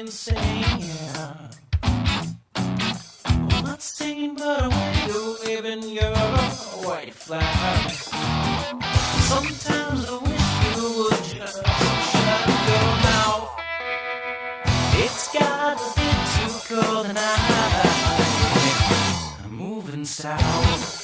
insane. Well, not staying but away, you're waving your white flag. Sometimes I wish you would just shut your mouth. It's got a bit too cold and I'm moving south.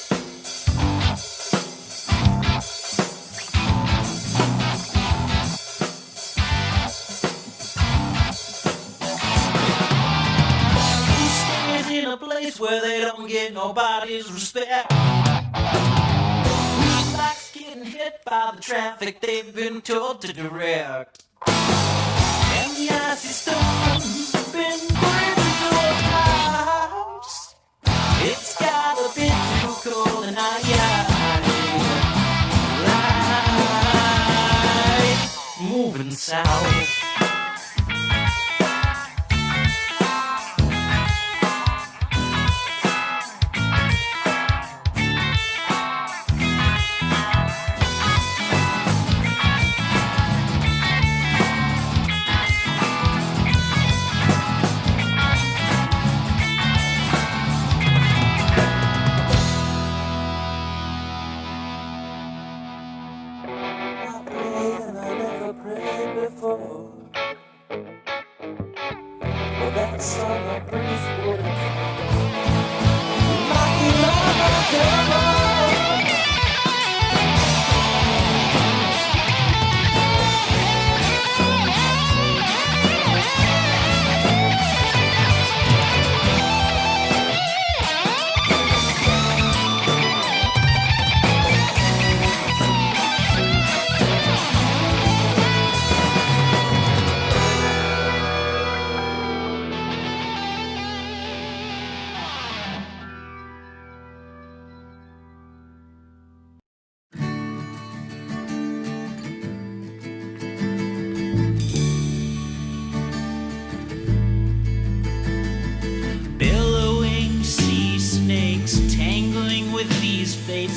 In a place where they don't get nobody's respect. Who likes getting hit by the traffic they've been told to direct? And the icy storm's been breathing through a house. It's got a bit too cold and I like moving south.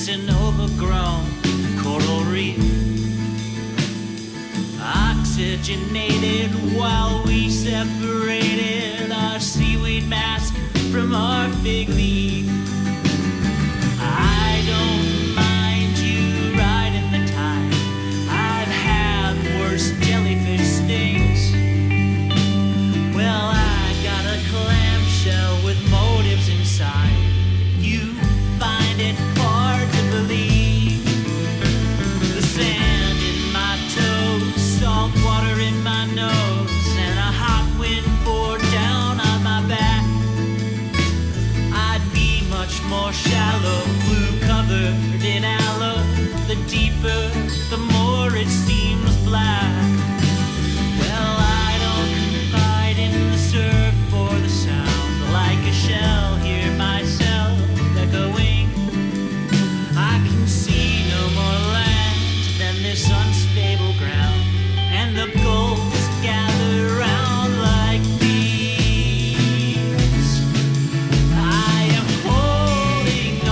An overgrown coral reef, oxygenated while we separated our seaweed mask from our fig leaf. I don't mind you riding the tide. I've had worse jellyfish stings. Well, I got a clamshell with motives inside. You find it hard to believe. The sand in my toes, salt water in my nose, and a hot wind poured down on my back. I'd be much more shallow, blue covered in aloe. The deeper, the more it seems black. Well, I don't confide in the surf or the sound. Like a shell, hear myself echoing. I can see no more land than this unstable ground, and the gulls gather round like bees. I am holding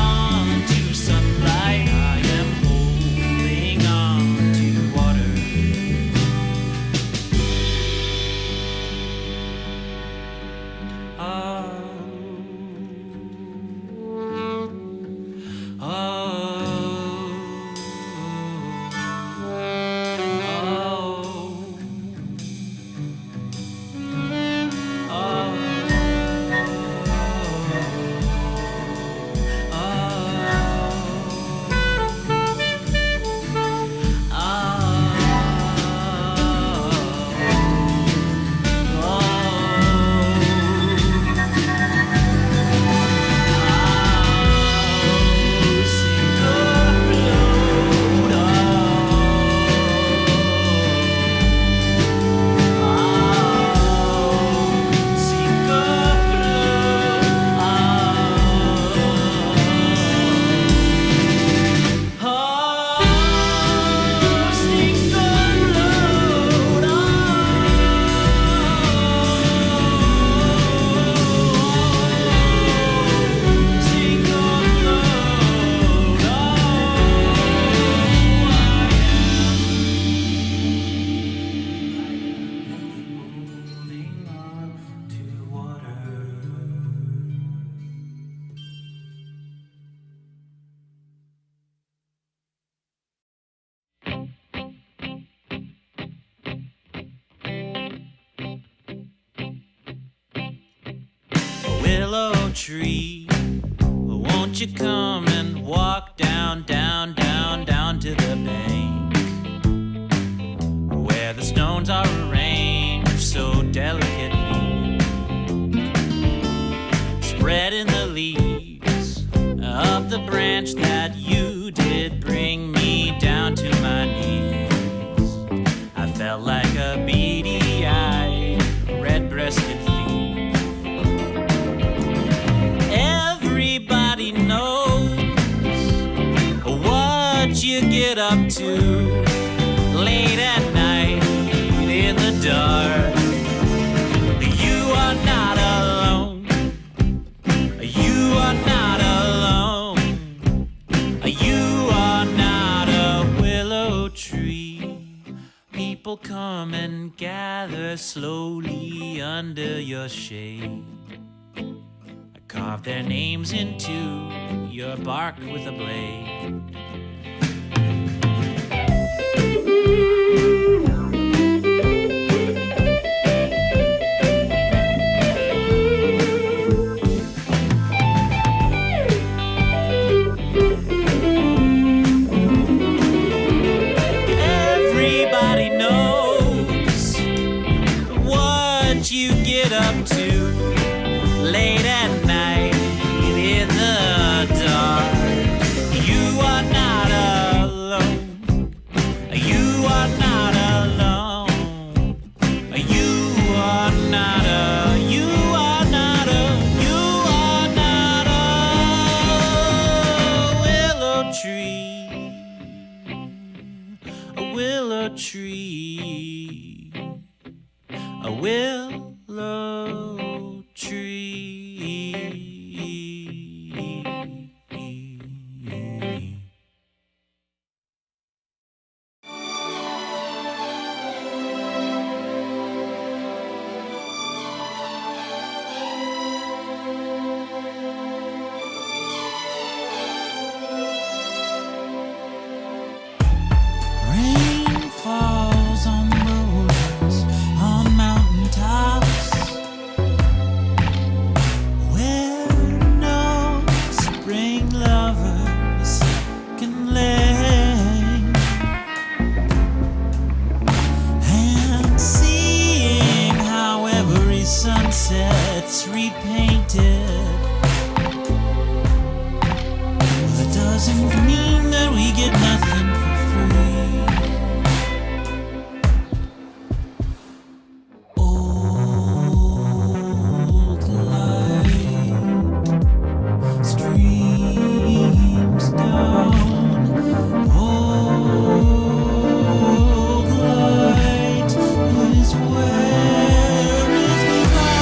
tree, won't you come and walk down, down, down, down to the bank, where the stones are arranged so delicately, spreading the leaves of the branch that you did bring me down to my knees. I felt like a beady-eyed, red-breasted thief. Everybody knows what you get up to late at night in the dark. You are not alone. You are not alone. You are not a willow tree. People come and gather slowly under your shade. I carve their names into your bark with a blade. Everybody knows what you get up to late at night in the dark. You are not alone. You are not alone. You are not a, you are not a, you are not a willow tree. A willow tree. A willow tree. Rain falls on boulders on mountaintops, where no spring lovers can lay. And seeing how every sunset's repainted, well, it doesn't mean that we get nothing for free. Old light streams down. Old light is where it's found.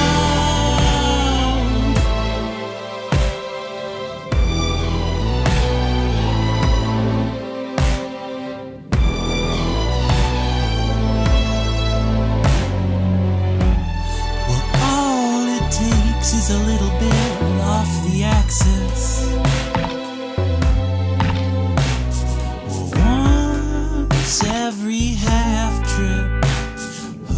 Well, all it takes is a little bit off the axis. Once every half trip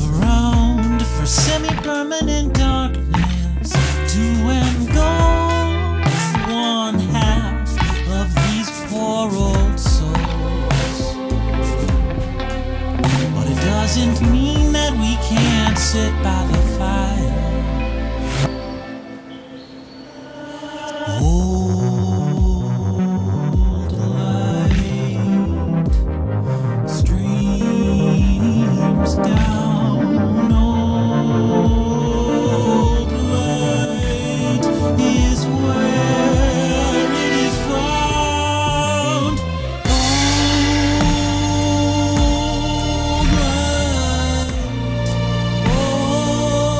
around for semi-permanent darkness to engulf one half of these poor old souls. But it doesn't mean that we can't sit by the fire. Old light streams down. Old light is where it is found. Old light, old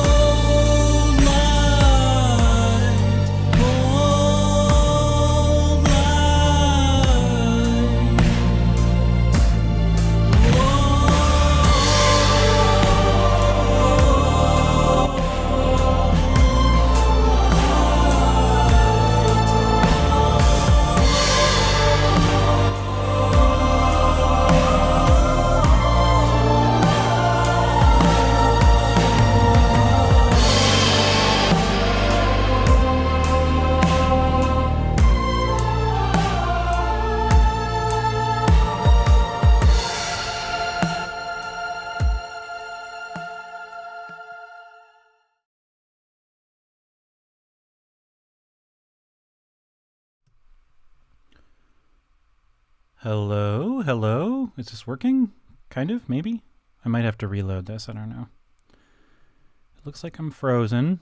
Hello, hello. Is this working? Kind of, maybe? I might have to reload this, I don't know. It looks like I'm frozen.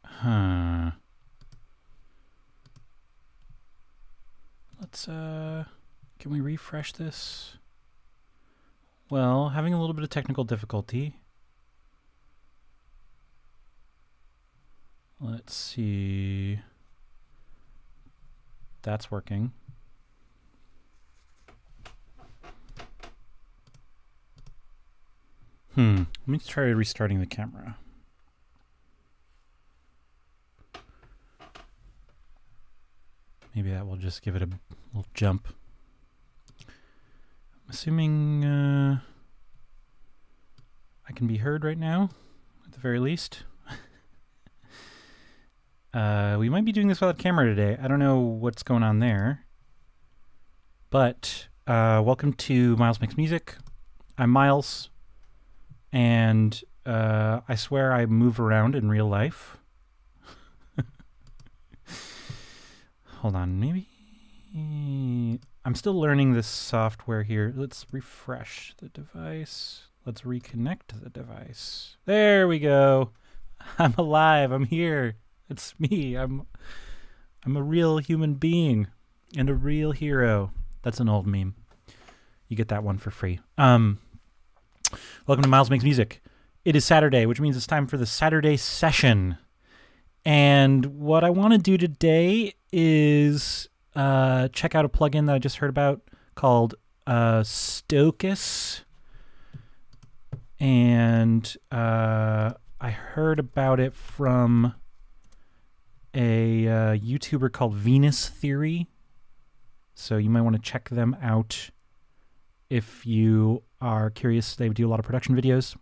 Huh. Let's, can we refresh this? Well, having a little bit of technical difficulty. Let's see. That's working. Let me try restarting the camera. Maybe that will just give it a little jump. I'm assuming I can be heard right now, at the very least. We might be doing this without camera today. I don't know what's going on there. But welcome to Miles Makes Music. I'm Miles, and I swear I move around in real life. Hold on, maybe... I'm still learning this software here. Let's refresh the device. Let's reconnect the device. There we go. I'm alive. I'm here. It's me. I'm a real human being and a real hero. That's an old meme. You get that one for free. Welcome to Miles Makes Music. It is Saturday, which means it's time for the Saturday session. And what I want to do today is check out a plugin that I just heard about called Stocus. And I heard about it from a YouTuber called Venus Theory. So you might want to check them out if you are curious. They do a lot of production videos.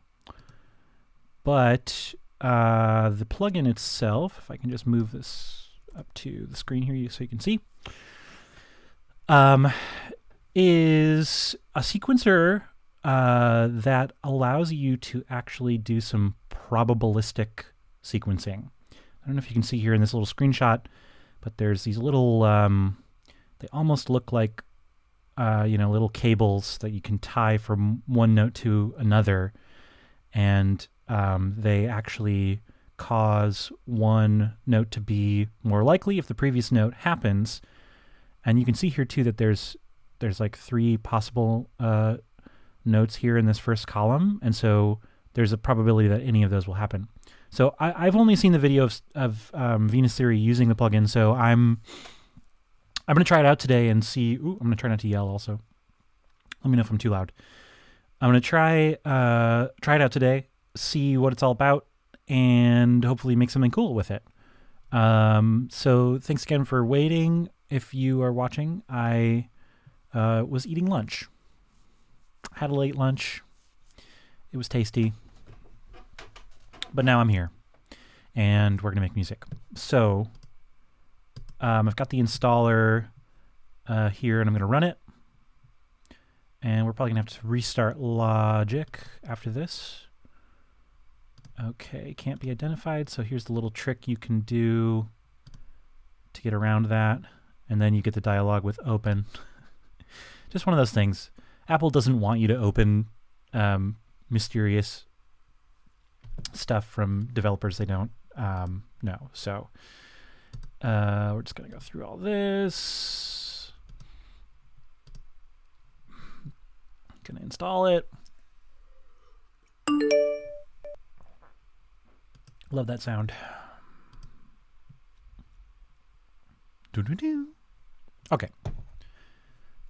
But the plugin itself, if I can just move this up to the screen here so you can see, is a sequencer that allows you to actually do some probabilistic sequencing. I don't know if you can see here in this little screenshot, but there's these little, they almost look like, little cables that you can tie from one note to another. And they actually cause one note to be more likely if the previous note happens. And you can see here too that there's like 3 possible notes here in this first column. And so there's a probability that any of those will happen. So I've only seen the video of Venus Theory using the plugin, so I'm going to try it out today and see. Ooh, I'm going to try not to yell also. Let me know if I'm too loud. I'm going to try it out today, see what it's all about, and hopefully make something cool with it. So thanks again for waiting. If you are watching, I was eating lunch. Had a late lunch. It was tasty. But now I'm here, and we're going to make music. So I've got the installer here, and I'm going to run it. And we're probably going to have to restart Logic after this. Okay, can't be identified. So here's the little trick you can do to get around that. And then you get the dialog with open. Just one of those things. Apple doesn't want you to open mysterious stuff from developers they don't know. So we're just going to go through all this. Going to install it. Love that sound. Doo-doo-doo. Okay.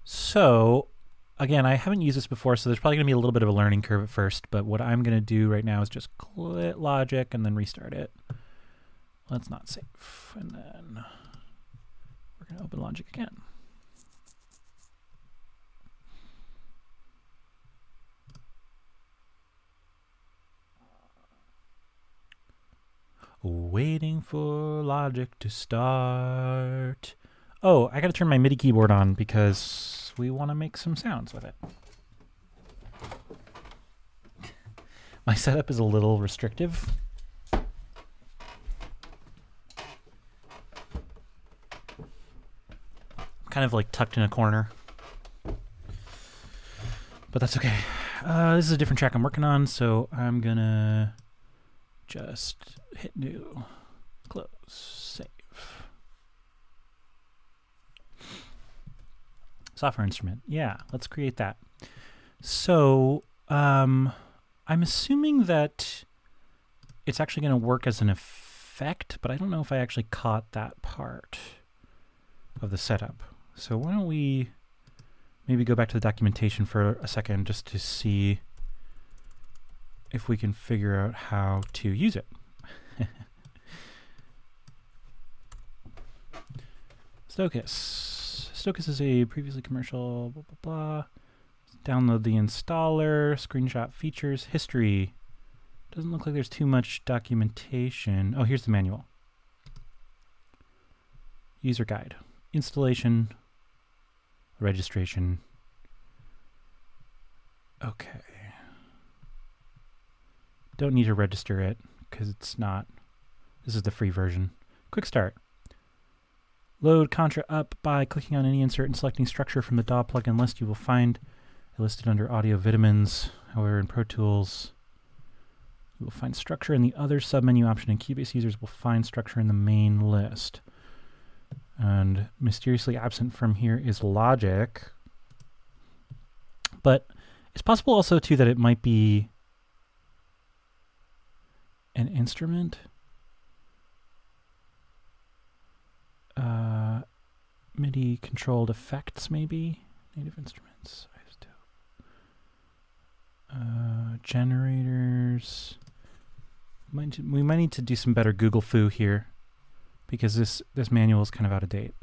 So again, I haven't used this before, so there's probably going to be a little bit of a learning curve at first, but what I'm going to do right now is just quit Logic and then restart it. Let's not save. And then we're going to open Logic again. Waiting for Logic to start. Oh, I got to turn my Midi keyboard on because we want to make some sounds with it. My setup is a little restrictive. kind of like tucked in a corner. But that's okay. This is a different track I'm working on, so I'm gonna just hit new, close, save. Software instrument. Yeah, let's create that. So I'm assuming that it's actually going to work as an effect, but I don't know if I actually caught that part of the setup. So why don't we maybe go back to the documentation for a second just to see if we can figure out how to use it. Stocus. Stocus is a previously commercial blah, blah, blah. Download the installer, screenshot features, history. Doesn't look like there's too much documentation. Oh, here's the manual. User guide. Installation. Registration. Okay. Don't need to register it because it's not. This is the free version. Quick start. Load Contra up by clicking on any insert and selecting structure from the DAW plugin list. You will find it listed under Audio Vitamins. However, in Pro Tools, you will find structure in the other submenu option, and Cubase users will find structure in the main list. And mysteriously absent from here is Logic. But it's possible also, too, that it might be an instrument. MIDI controlled effects, maybe? Native instruments. Generators. We might need to do some better Google foo here, because this manual is kind of out of date.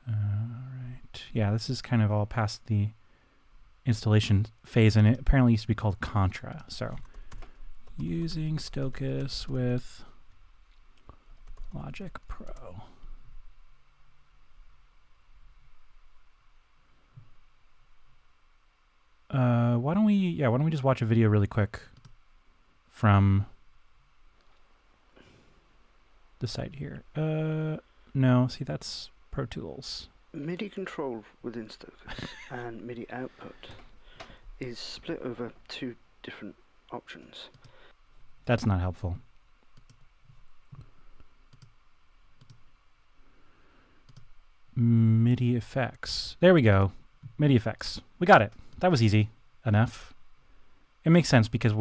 Right. Yeah, this is kind of all past the installation phase, and it apparently used to be called Contra. So, using Stocus with Logic Pro. Why don't we just watch a video really quick from the site here. No, see, that's Pro Tools. MIDI control within Stocus and MIDI output is split over two different options. That's not helpful. MIDI effects. There we go. MIDI effects. We got it. That was easy enough. It makes sense because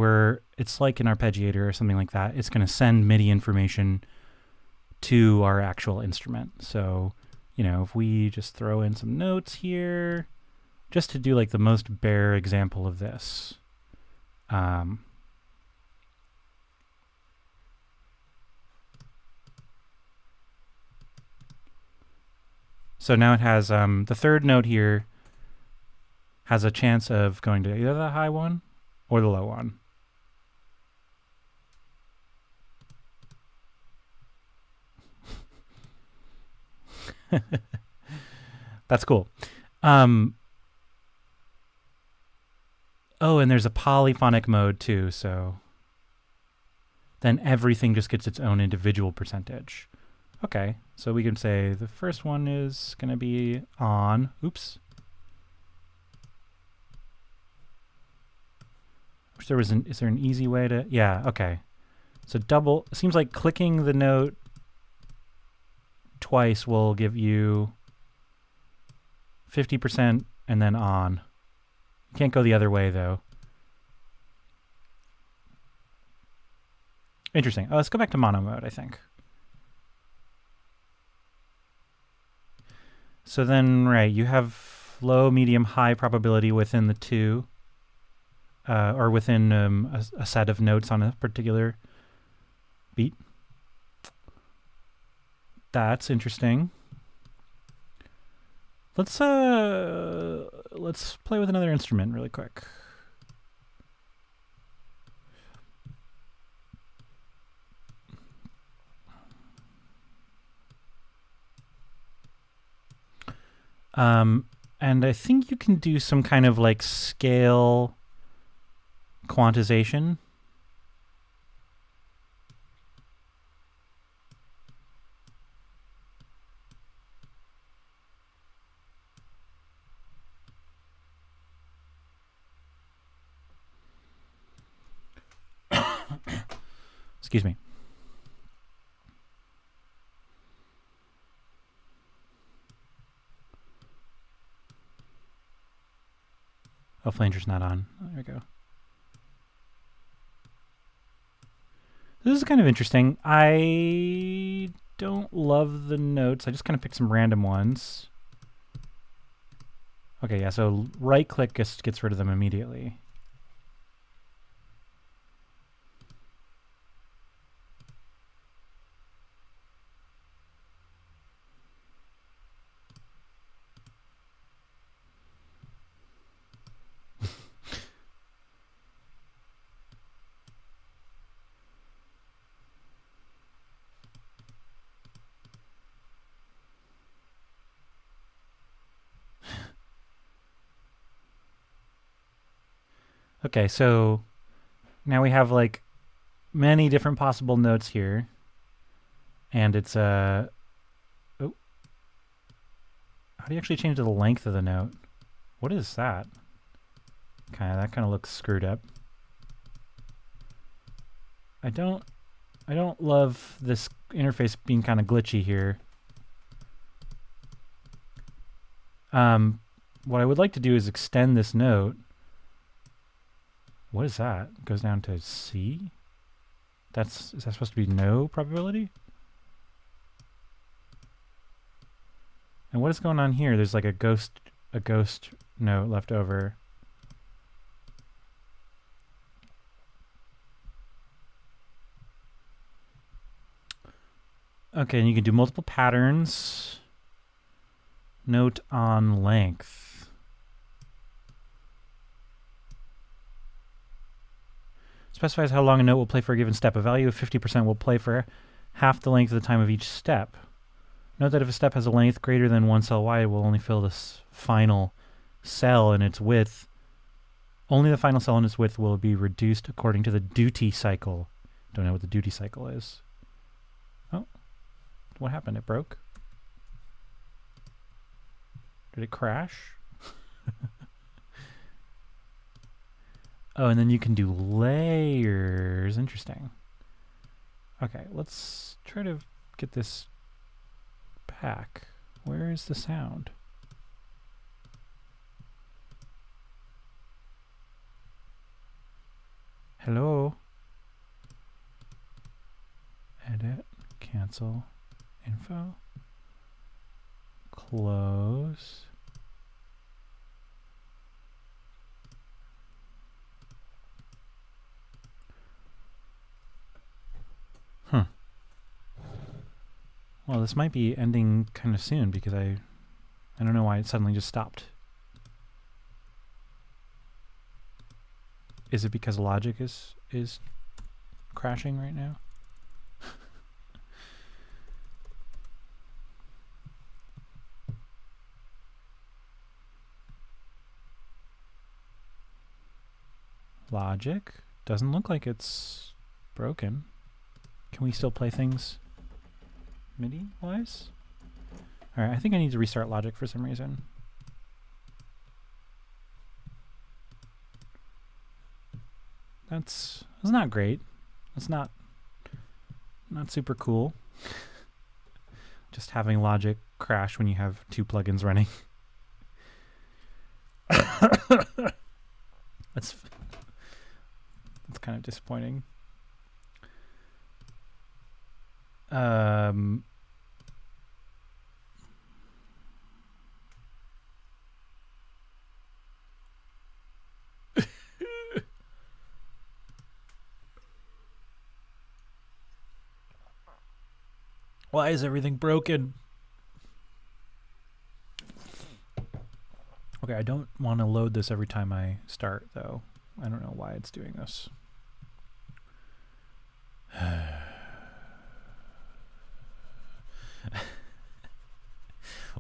it's like an arpeggiator or something like that. It's going to send MIDI information to our actual instrument. So, you know, if we just throw in some notes here, just to do like the most bare example of this. So now it has the third note here has a chance of going to either the high one or the low one. That's cool. Oh, and there's a polyphonic mode too, so then everything just gets its own individual percentage. Okay, so we can say the first one is going to be on. Oops. Is there an easy way to? Yeah, okay. So double, it seems like clicking the note twice will give you 50% and then on. You can't go the other way though. Interesting. Oh, let's go back to mono mode, I think. So then, right, you have low, medium, high probability within the two. Or within a set of notes on a particular beat. That's interesting. Let's play with another instrument really quick. And I think you can do some kind of like scale quantization. Excuse me. Oh, flanger's not on. There we go. This is kind of interesting. I don't love the notes. I just kind of picked some random ones. Okay, yeah, so right-click gets rid of them immediately. Okay, so now we have like many different possible notes here. And it's oh. How do you actually change the length of the note? What is that? That kind of looks screwed up. I don't love this interface being kind of glitchy here. What I would like to do is extend this note. What is that? It goes down to C? Is that supposed to be no probability? And what is going on here? There's like a ghost note left over. Okay, and you can do multiple patterns. Note on length. Specifies how long a note will play for a given step. A value of 50% will play for half the length of the time of each step. Note that if a step has a length greater than 1 cell wide, it will only fill this final cell in its width. Only the final cell in its width will be reduced according to the duty cycle. Don't know what the duty cycle is. Oh, what happened? It broke? Did it crash? Oh, and then you can do layers. Interesting. Okay, let's try to get this back. Where is the sound? Hello? Edit, cancel, info, close. Well, this might be ending kind of soon because I don't know why it suddenly just stopped. Is it because logic is crashing right now? Logic doesn't look like it's broken. Can we still play things MIDI wise? All right, I think I need to restart Logic for some reason. That's not great. That's not super cool. Just having Logic crash when you have two plugins running. That's kind of disappointing. Why is everything broken? Okay, I don't want to load this every time I start, though. I don't know why it's doing this.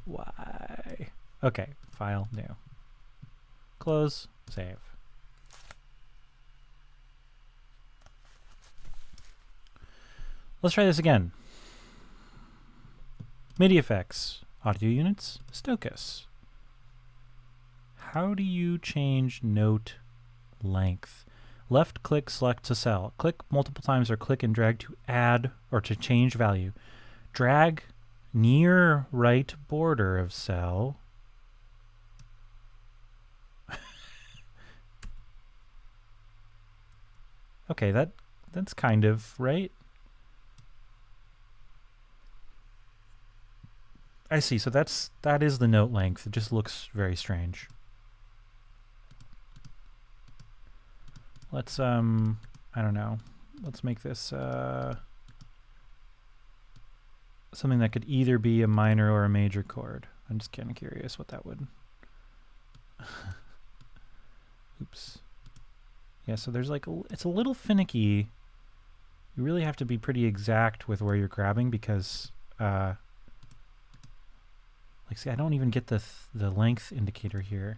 Why? Okay, file, new. Close, save. Let's try this again. MIDI effects, audio units, Stochas. How do you change note length? Left click selects a cell. Click multiple times or click and drag to add or to change value. Drag near right border of cell. Okay, that's kind of right. I see. So that is the note length. It just looks very strange. Let's I don't know. Let's make this something that could either be a minor or a major chord. I'm just kind of curious what that would. Oops. Yeah, so there's like it's a little finicky. You really have to be pretty exact with where you're grabbing because like see, I don't even get the length indicator here.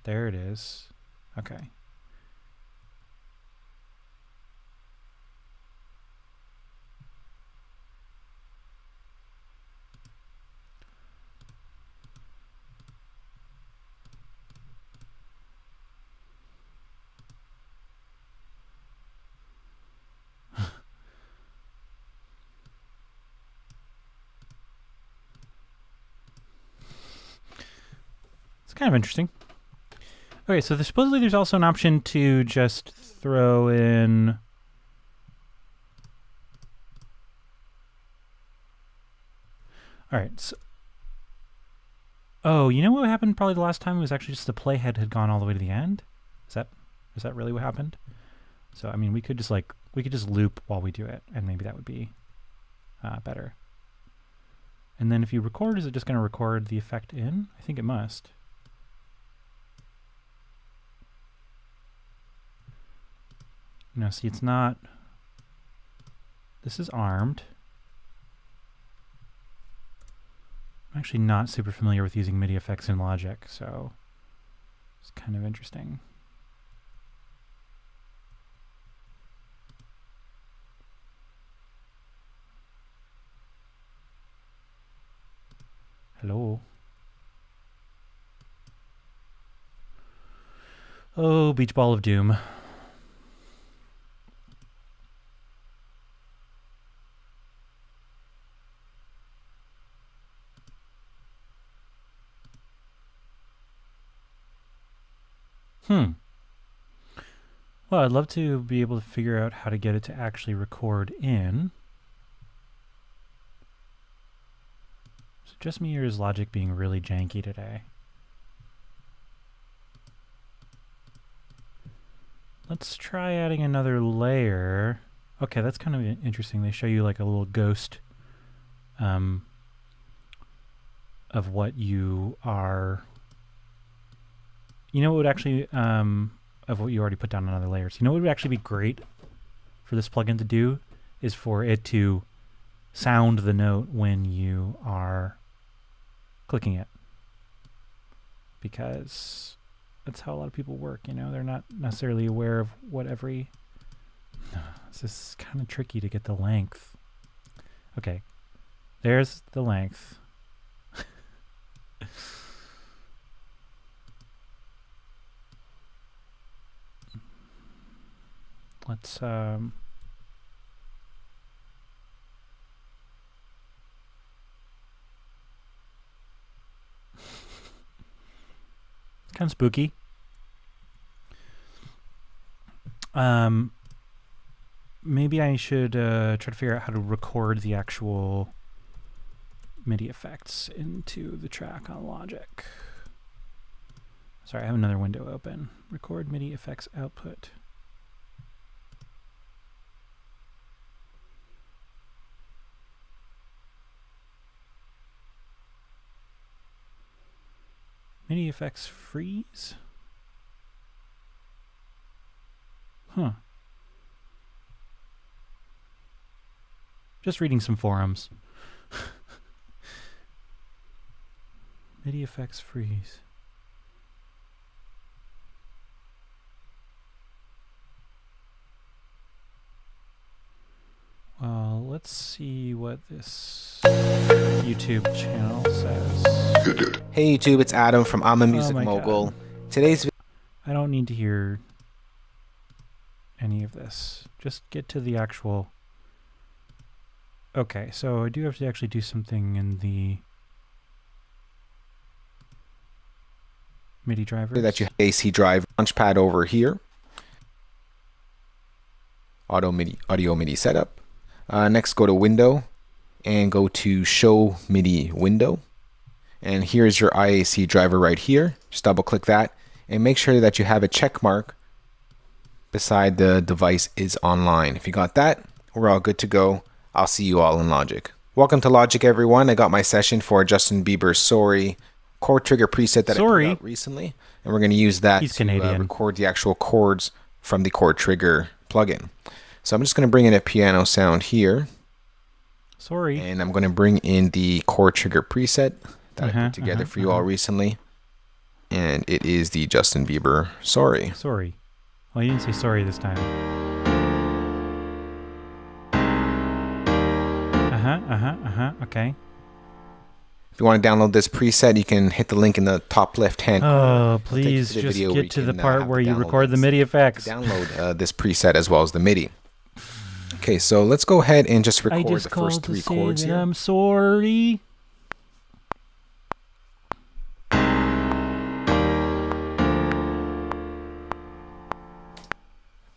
There it is. Okay. It's kind of interesting. Okay, so supposedly there's also an option to just throw in all right. So, oh, you know what happened probably the last time was actually just the playhead had gone all the way to the end? Is that really what happened? So I mean we could just loop while we do it and maybe that would be better. And then if you record, is it just going to record the effect in? I think it must. No, see, it's not. This is armed. I'm actually not super familiar with using MIDI effects in Logic, so it's kind of interesting. Hello. Oh, Beach Ball of Doom. Well, I'd love to be able to figure out how to get it to actually record in. Is it just me or is Logic being really janky today? Let's try adding another layer. Okay, that's kind of interesting. They show you like a little ghost of what you are. You know what would actually of what you already put down on other layers. You know what would actually be great for this plugin to do is for it to sound the note when you are clicking it. Because that's how a lot of people work, you know? They're not necessarily aware of what every... This is kind of tricky to get the length. Okay. There's the length. Let's it's kind of spooky. Maybe I should try to figure out how to record the actual MIDI effects into the track on Logic. Sorry, I have another window open. Record MIDI effects output. MIDI effects freeze? Huh. Just reading some forums. MIDI effects freeze. Well, let's see what this YouTube channel says. Hey YouTube, it's Adam from I'm a Music my Mogul. God. Today's I don't need to hear any of this. Just get to the actual... Okay, so I do have to actually do something in the MIDI drivers. That you have AC drive launchpad over here. Audio MIDI setup. Next, go to Window and go to Show MIDI Window. And here's your IAC driver right here. Just double click that and make sure that you have a check mark beside the device is online. If you got that, we're all good to go. I'll see you all in Logic. Welcome to Logic, everyone. I got my session for Justin Bieber's Sorry chord trigger preset that I put out recently. And we're going to use that to record the actual chords from the chord trigger plugin. So I'm just going to bring in a piano sound here. Sorry. And I'm going to bring in the chord trigger preset that I put together for you all recently. And it is the Justin Bieber Sorry. Sorry. Well, you didn't say sorry this time. Okay. If you want to download this preset, you can hit the link in the top left-hand corner. Oh, please just get to the part where you record the MIDI effects. Download this preset as well as the MIDI. Okay, so let's go ahead and just record the first three chords here. I'm sorry.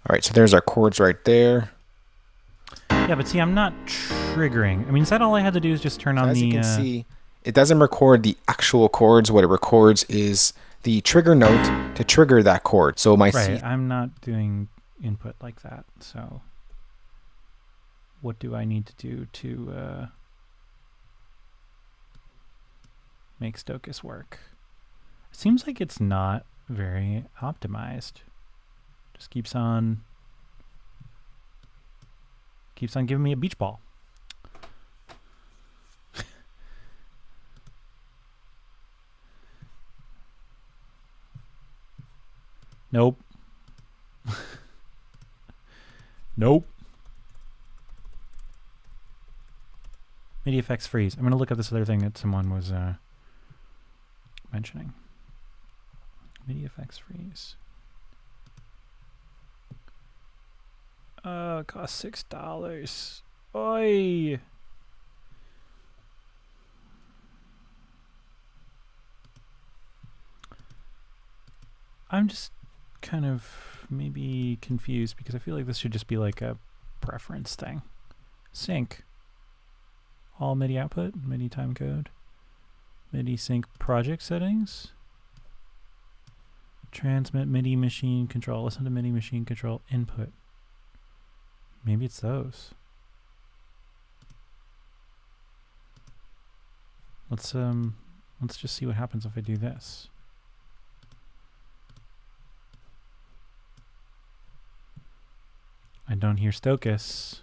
All right, so there's our chords right there. Yeah, but see, I'm not triggering. I mean, is that all I had to do is just turn on the... As you can see, it doesn't record the actual chords. What it records is the trigger note to trigger that chord. So my Right, I'm not doing input like that, so... What do I need to do to make Stokus work? It seems like it's not very optimized. Just keeps on giving me a beach ball. Nope. Nope. MIDI effects freeze. I'm going to look up this other thing that someone was mentioning. MIDI effects freeze. It costs $6. Oi! I'm just kind of maybe confused because I feel like this should just be like a preference thing. Sync. All MIDI output, MIDI timecode, MIDI sync project settings, transmit MIDI machine control, listen to MIDI machine control input. Maybe it's those. Let's just see what happens if I do this. I don't hear Stokus.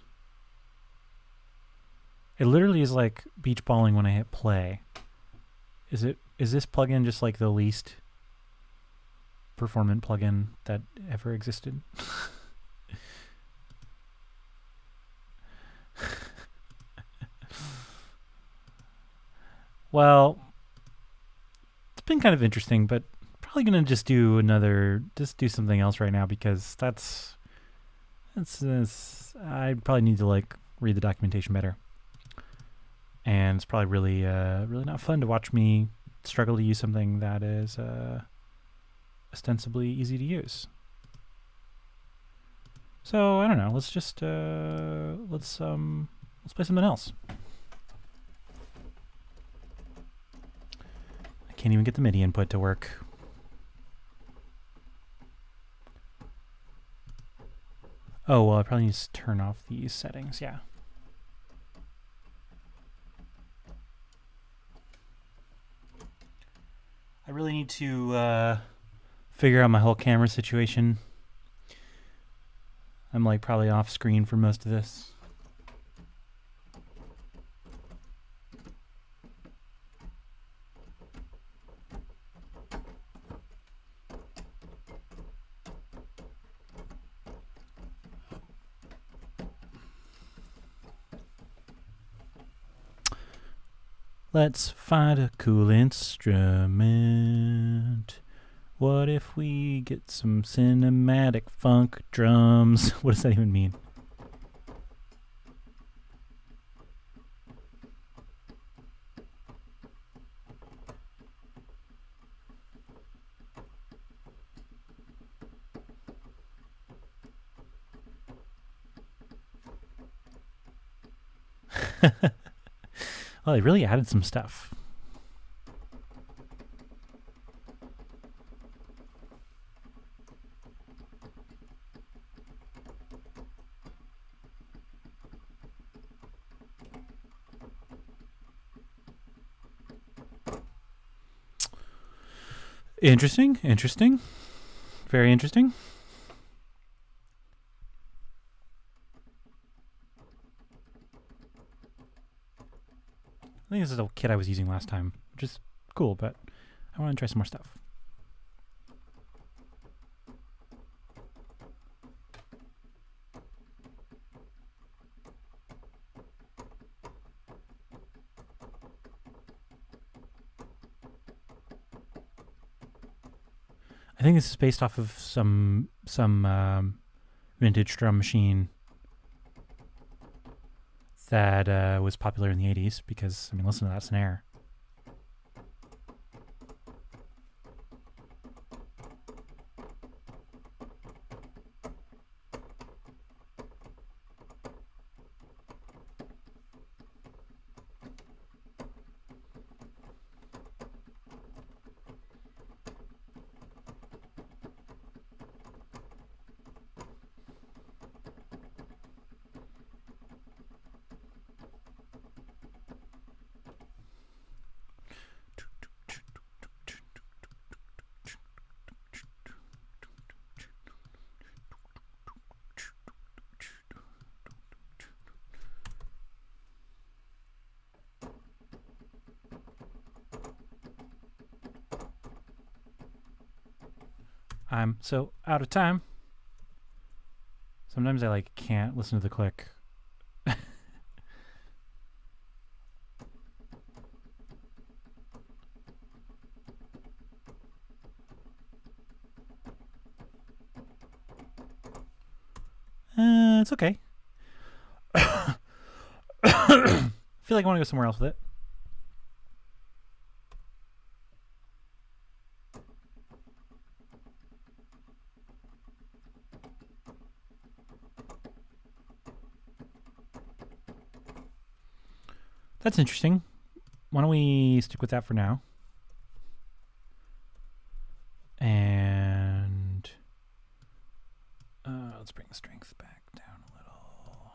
It literally is like beach balling when I hit play. Is this plugin just like the least performant plugin that ever existed? Well, it's been kind of interesting, but probably gonna just do something else right now because that's I probably need to like read the documentation better. And it's probably really not fun to watch me struggle to use something that is ostensibly easy to use. So I don't know. Let's just let's play something else. I can't even get the MIDI input to work. Oh well, I probably need to turn off these settings. Yeah. I really need to figure out my whole camera situation. I'm like probably off screen for most of this. Let's find a cool instrument. What if we get some cinematic funk drums? What does that even mean? Well, they really added some stuff. Interesting. Very interesting. I think this is a kit I was using last time, which is cool, but I want to try some more stuff. I think this is based off of some vintage drum machine that was popular in the 80s, because, I mean, listen to that snare. I'm so out of time. Sometimes I can't listen to the click. It's okay. I feel like I want to go somewhere else with it. That's interesting. Why don't we stick with that for now? And let's bring the strength back down a little.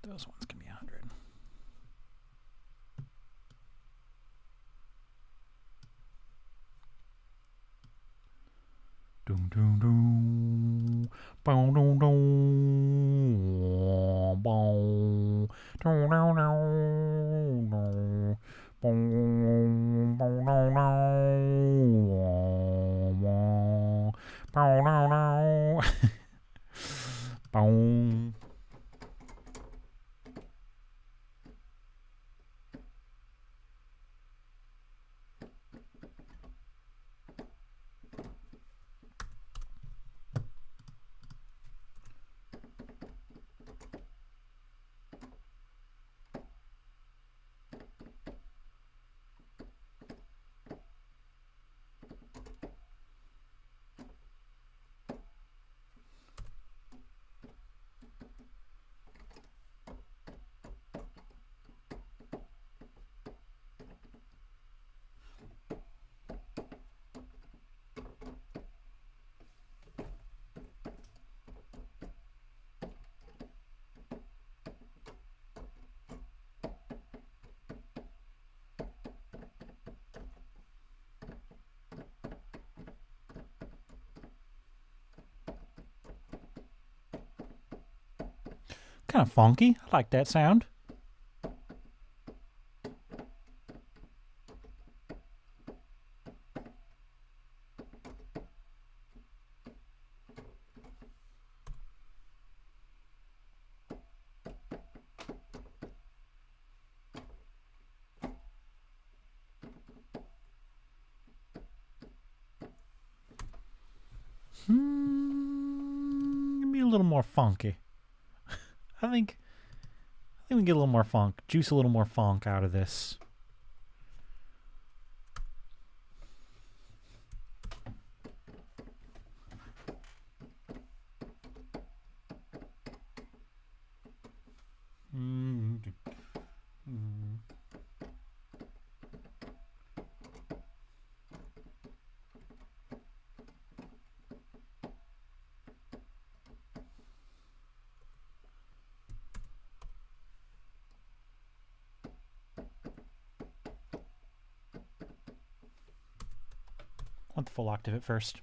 Those ones can be 100. Doom doom doom. Boom doom doom. Boom. Doom doom doom. Boom boom doom doom. Boom doom doom. Boom. Kind of funky. I like that sound. little more funky. I think we can get a little more funk, juice a little more funk out of this. Want the full octave at first.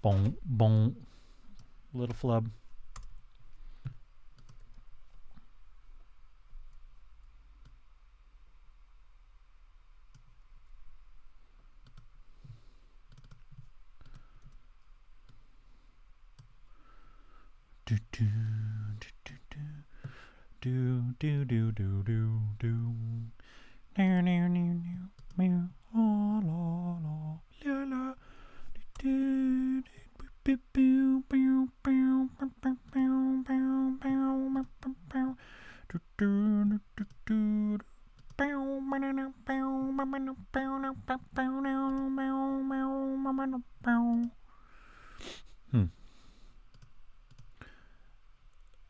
Boom, boom. Little flub. Do do do do do do do do do. Near near near near near. La la la la la. Do do do do do do do.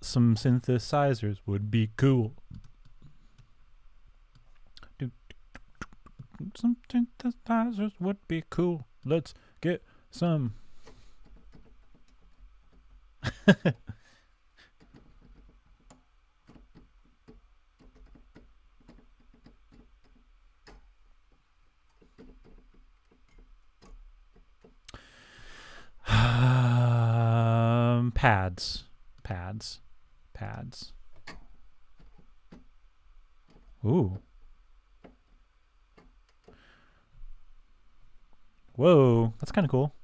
Some synthesizers would be cool. Some synthesizers would be cool. Let's get some. Pads. Ooh. Whoa, that's kind of cool.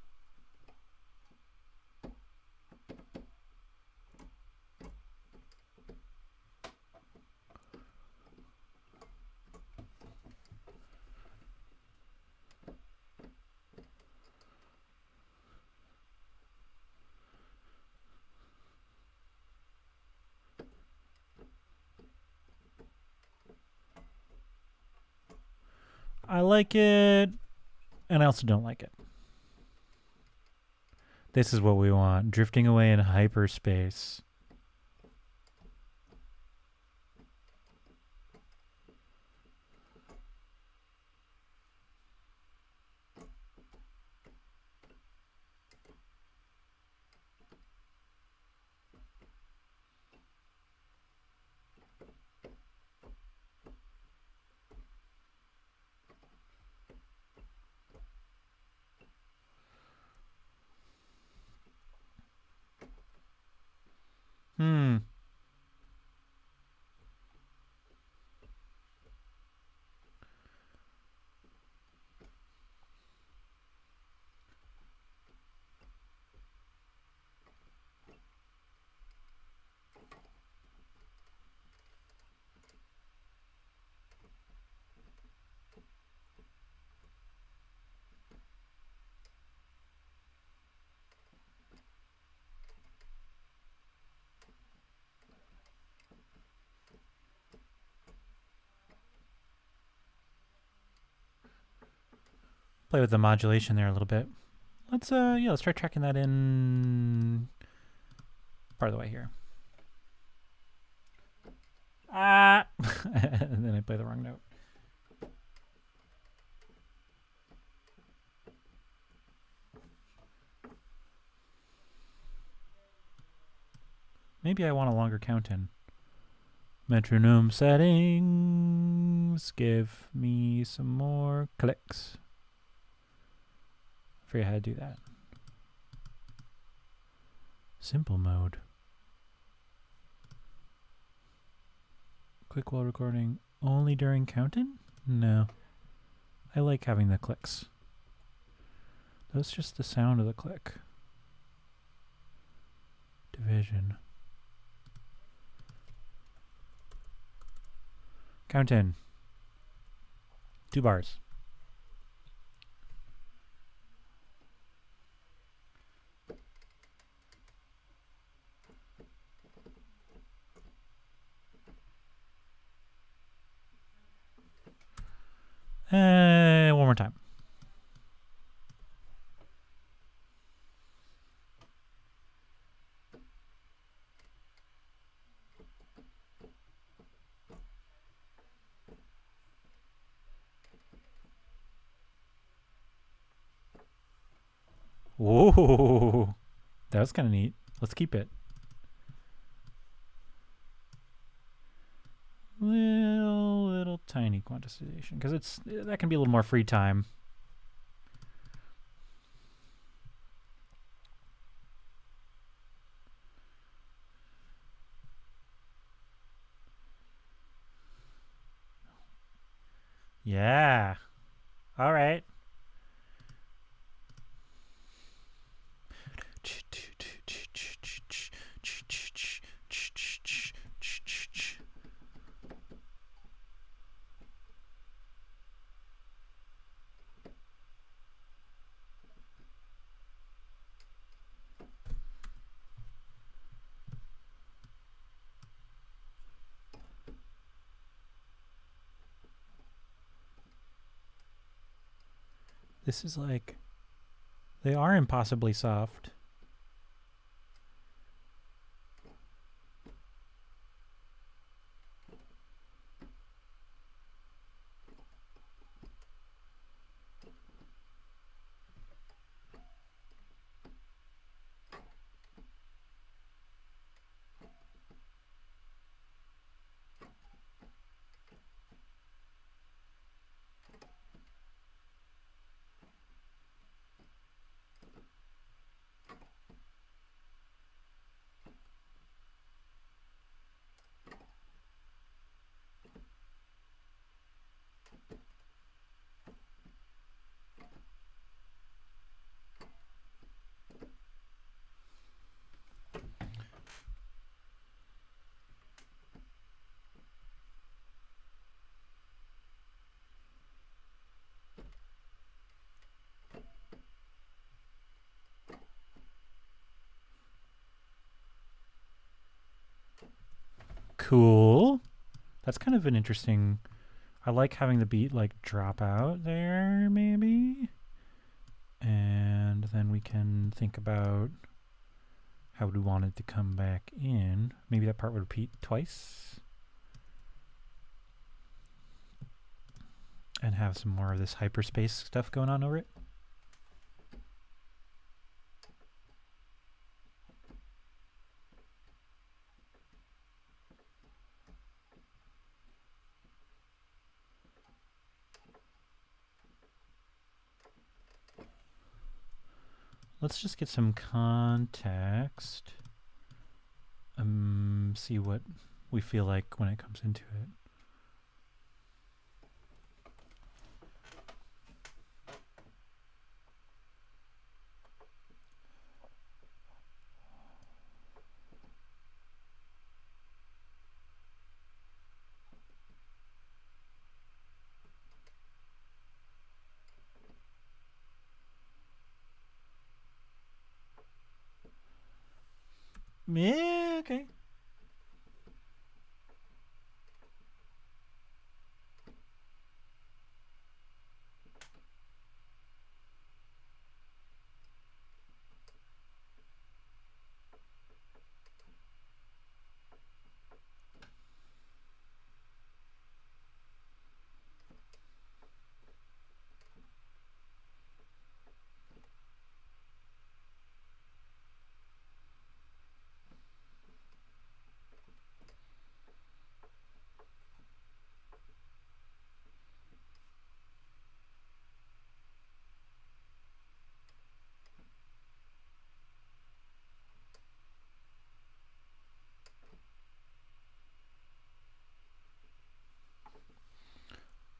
I like it, and I also don't like it. This is what we want, drifting away in hyperspace. Play with the modulation there a little bit. Let's let's try tracking that in part of the way here. And then I play the wrong note. Maybe I want a longer count in. Metronome settings. Give me some more clicks. I forget how to do that. Simple mode. Click while recording only during counting? No. I like having the clicks. That's just the sound of the click. Division. Count in. 2 bars. One more time. Whoa, that was kind of neat. Let's keep it. Little tiny quantization, because that can be a little more free time. Yeah. All right. This is like, they are impossibly soft. Cool. That's kind of an interesting... I like having the beat like drop out there, maybe. And then we can think about how we want it to come back in. Maybe that part would repeat twice. And have some more of this hyperspace stuff going on over it. Let's just get some context. See what we feel like when it comes into it. Yeah, okay.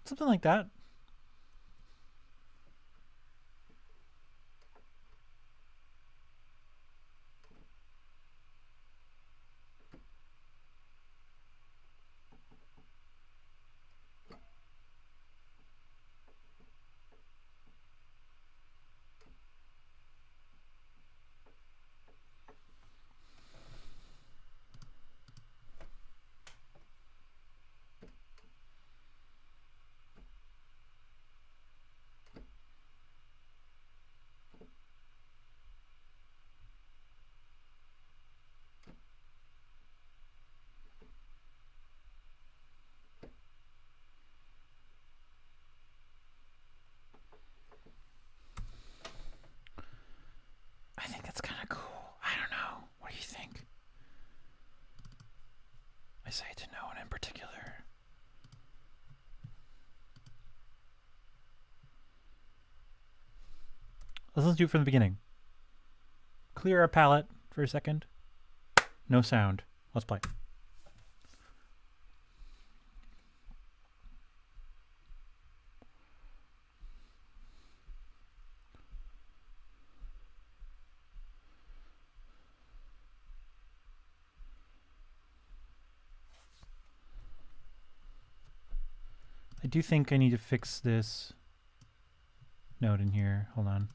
Something like that. Let's listen to it from the beginning. Clear our palette for a second. No sound. Let's play. I do think I need to fix this note in here. Hold on.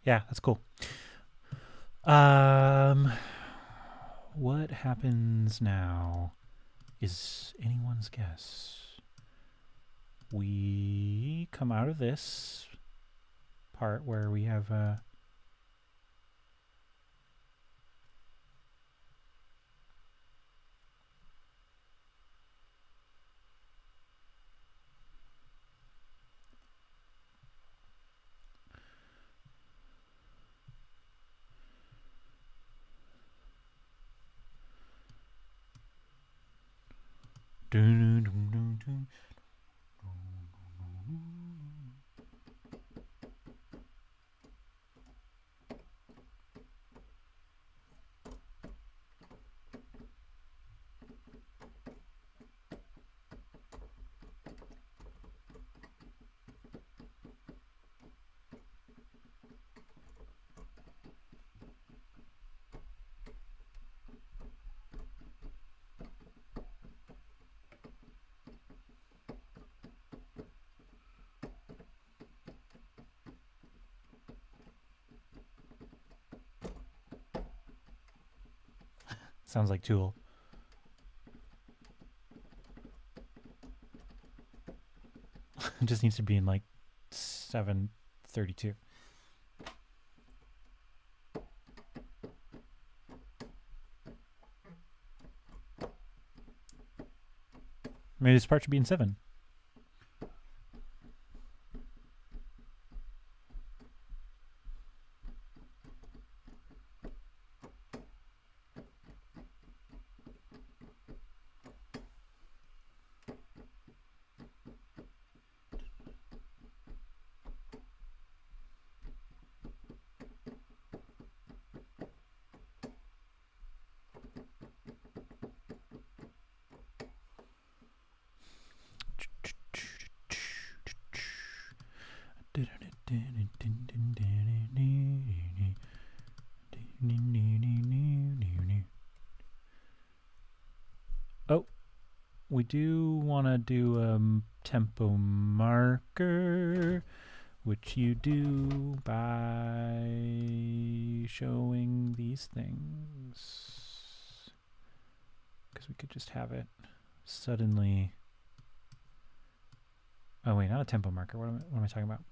Yeah, that's cool. What happens now is anyone's guess. We come out of this part where we have dun, dun, dun, dun. Sounds like Tool. It just needs to be in like 732. Maybe this part should be in 7. Oh, we do want to do a tempo marker, which you do by showing these things. Because we could just have it suddenly. Oh wait, not a tempo marker. What am I talking about?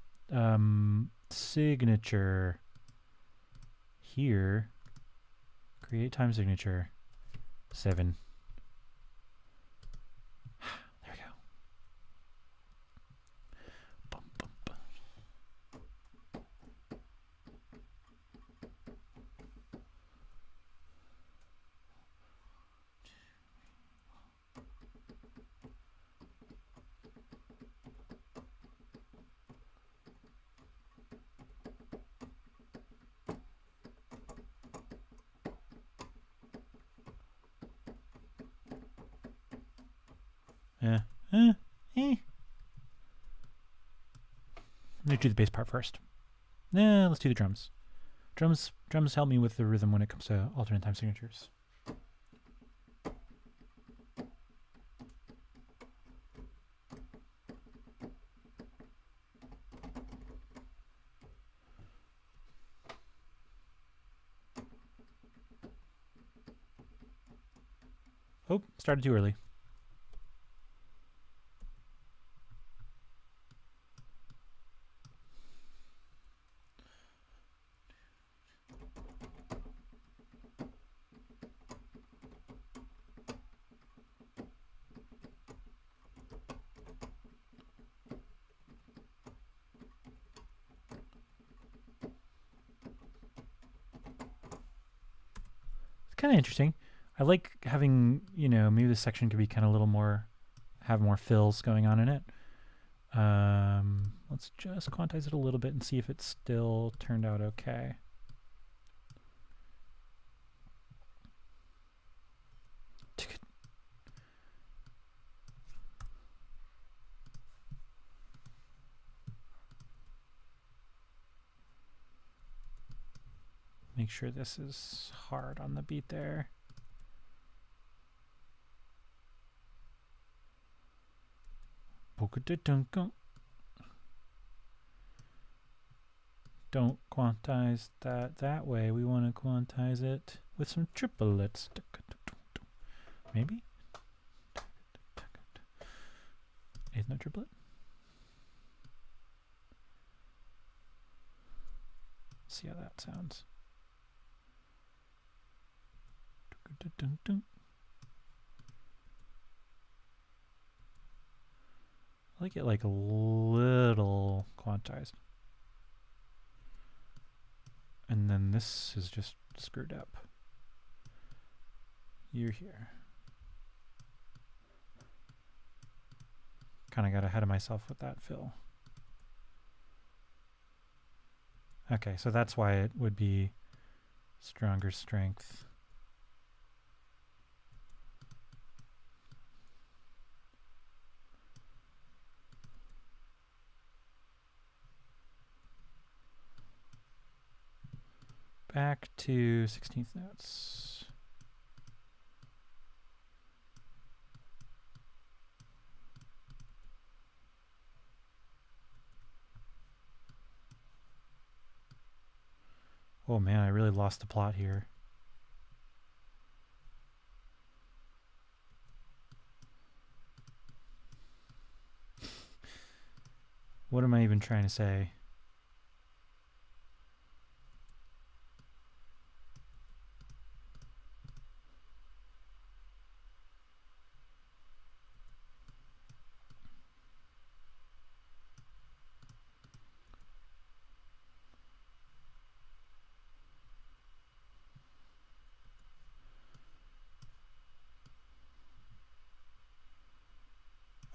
Signature. Here, create time signature 7. There we go. Bum, bum, bum. Let's do the bass part first. Let's do the drums. Drums help me with the rhythm when it comes to alternate time signatures. Oh, started too early. kind of interesting. I like having, maybe this section could be kind of a little more, have more fills going on in it. Let's just quantize it a little bit and see if it still turned out okay. Make sure this is hard on the beat there. Don't quantize that way. We want to quantize it with some triplets. Maybe? Is no triplet? See how that sounds. I like it like a little quantized. And then this is just screwed up. You're here. Kind of got ahead of myself with that fill. Okay, so that's why it would be stronger strength. Back to 16th notes. Oh man, I really lost the plot here. What am I even trying to say?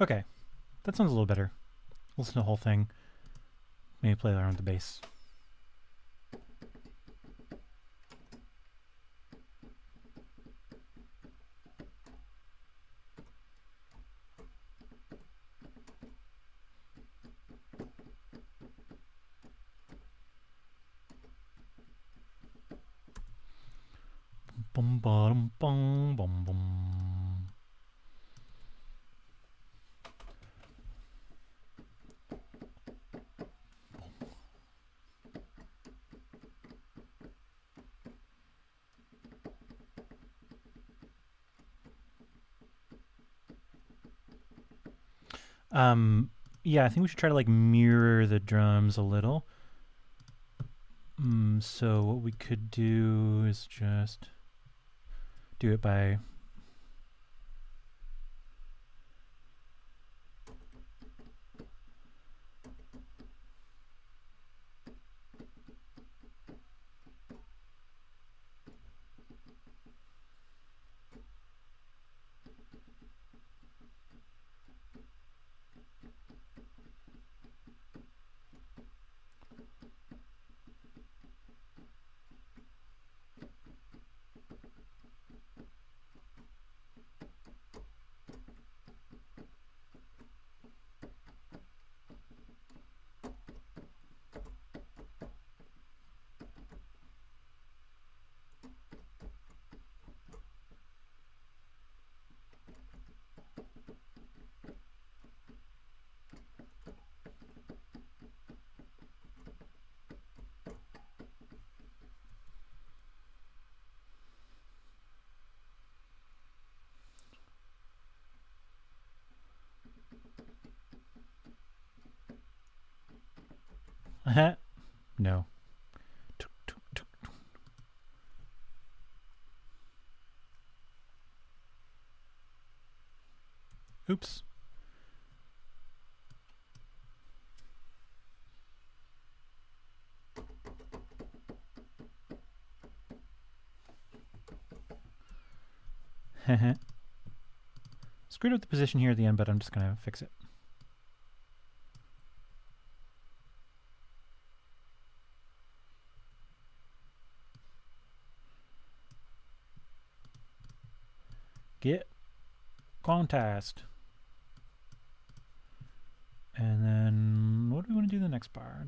Okay, that sounds a little better. Listen to the whole thing. Maybe play around with the bass. Bum bum bum bum bum. Yeah, I think we should try to like mirror the drums a little. So what we could do is just do it by no. Oops. Screwed up the position here at the end, but I'm just going to fix it. Get quantized. And then what do we want to do the next bar?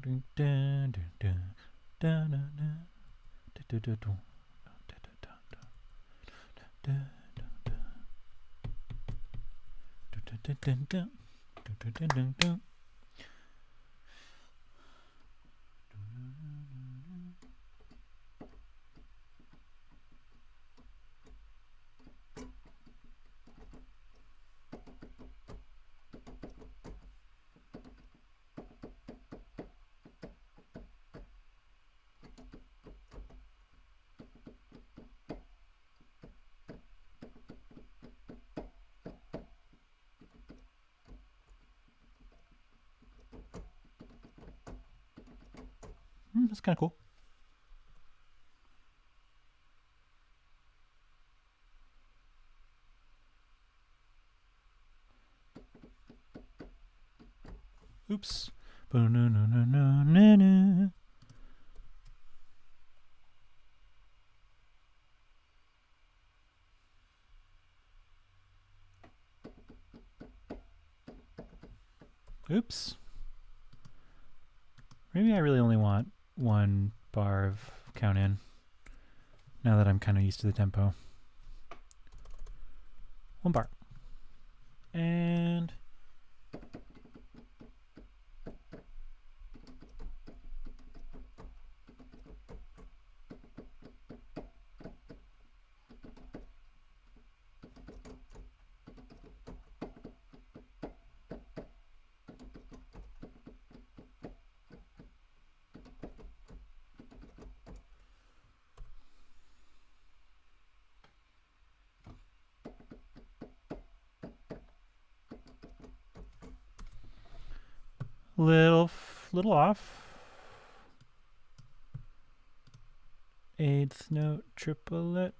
That's kind of cool. Oops. Oops. Maybe I really only want one bar of count in, now that I'm kind of used to the tempo. One bar. And little off. Eighth note triplet.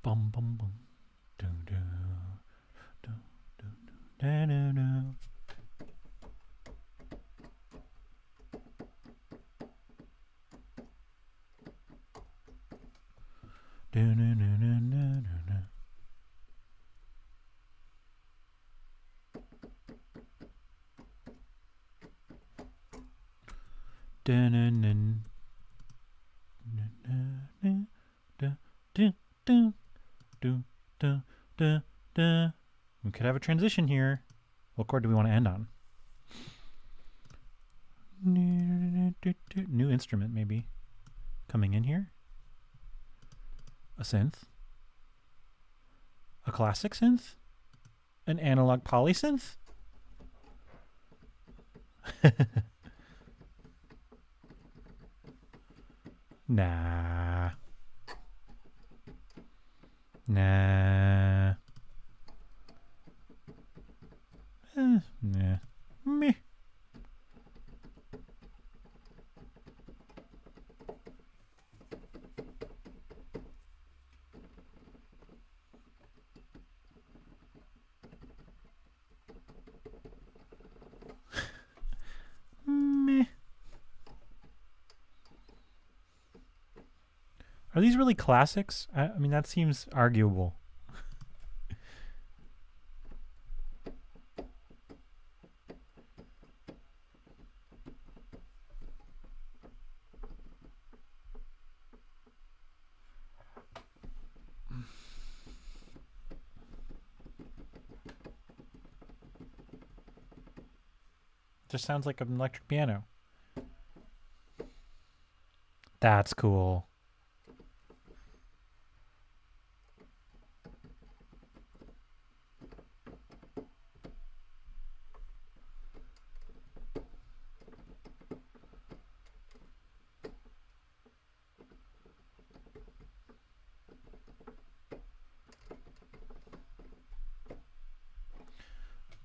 Bum bum bum. Do do do do do do do. Do do do do do do. Dun dun dun dun dun dun dun dun dun dun dun. We could have a transition here. What chord do we want to end on? New instrument, maybe. Coming in here. A synth. A classic synth. An analog polysynth. Nah. Nah. Nah. Meh. Meh. Are these really classics? I mean, that seems arguable. Just sounds like an electric piano. That's cool.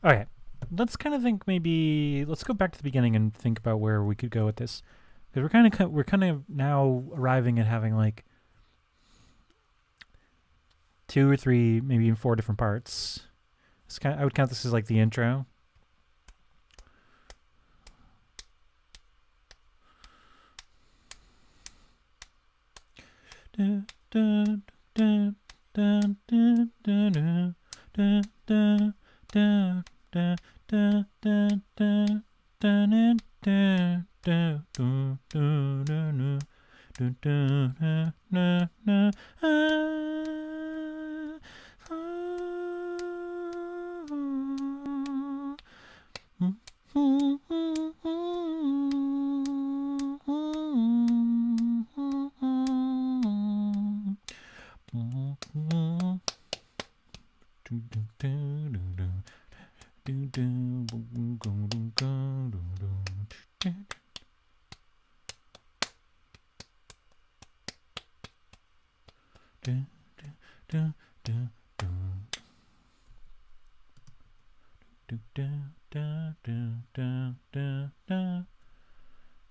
Okay, let's kind of think maybe let's go back to the beginning and think about where we could go with this, because we're kind of now arriving at having like 2 or 3, maybe even 4 different parts. It's kind of, I would count this as like the intro.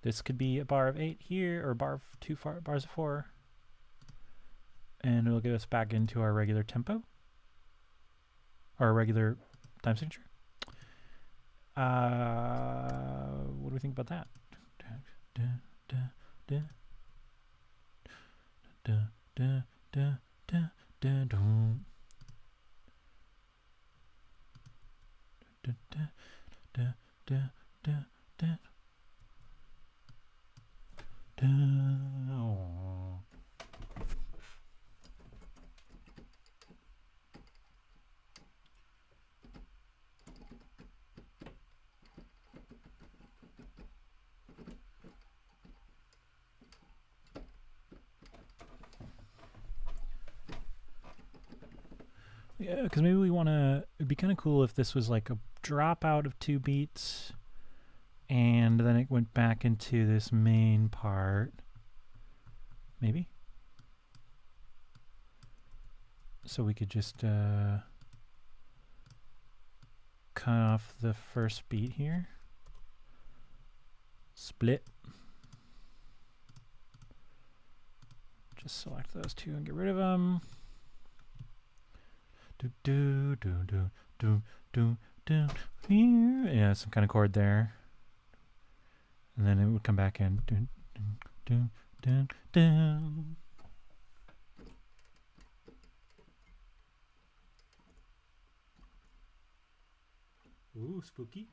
This could be a bar of 8 here, or a bar of 2 bars of 4. And it'll get us back into our regular tempo. Our regular time signature. What do we think about that? Yeah, because maybe we want to, it'd be kind of cool if this was like a drop out of 2 beats and then it went back into this main part. Maybe. So we could just cut off the first beat here. Split. Just select those 2 and get rid of them. Yeah, some kind of chord there. And then it would come back in. Ooh, spooky.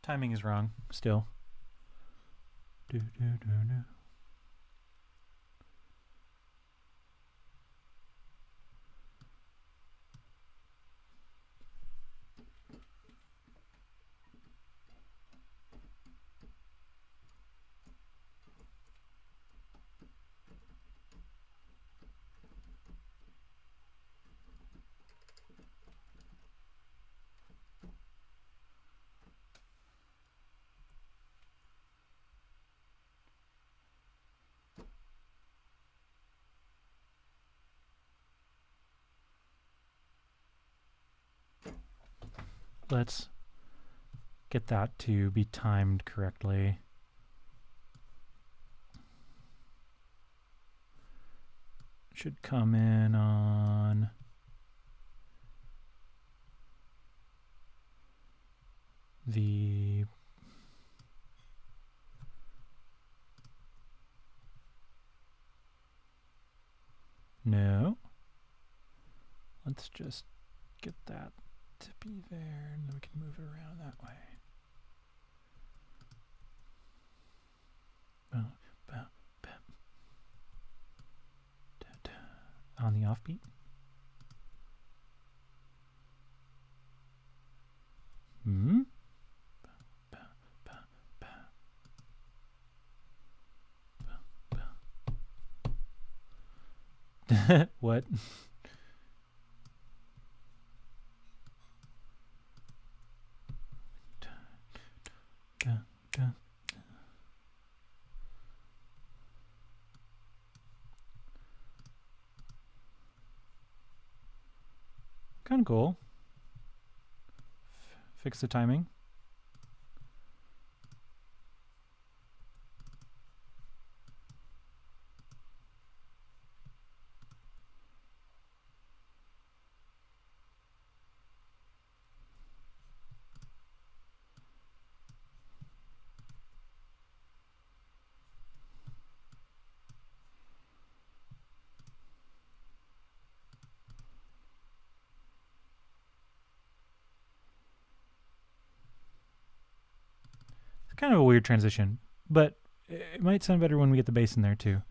Timing is wrong still. Let's get that to be timed correctly. Should come in on the no. Let's just get that to be there, and then we can move it around that way. On the offbeat. Hmm? What? Kind of cool. Fix the timing. It's kind of a weird transition, but it might sound better when we get the bass in there too.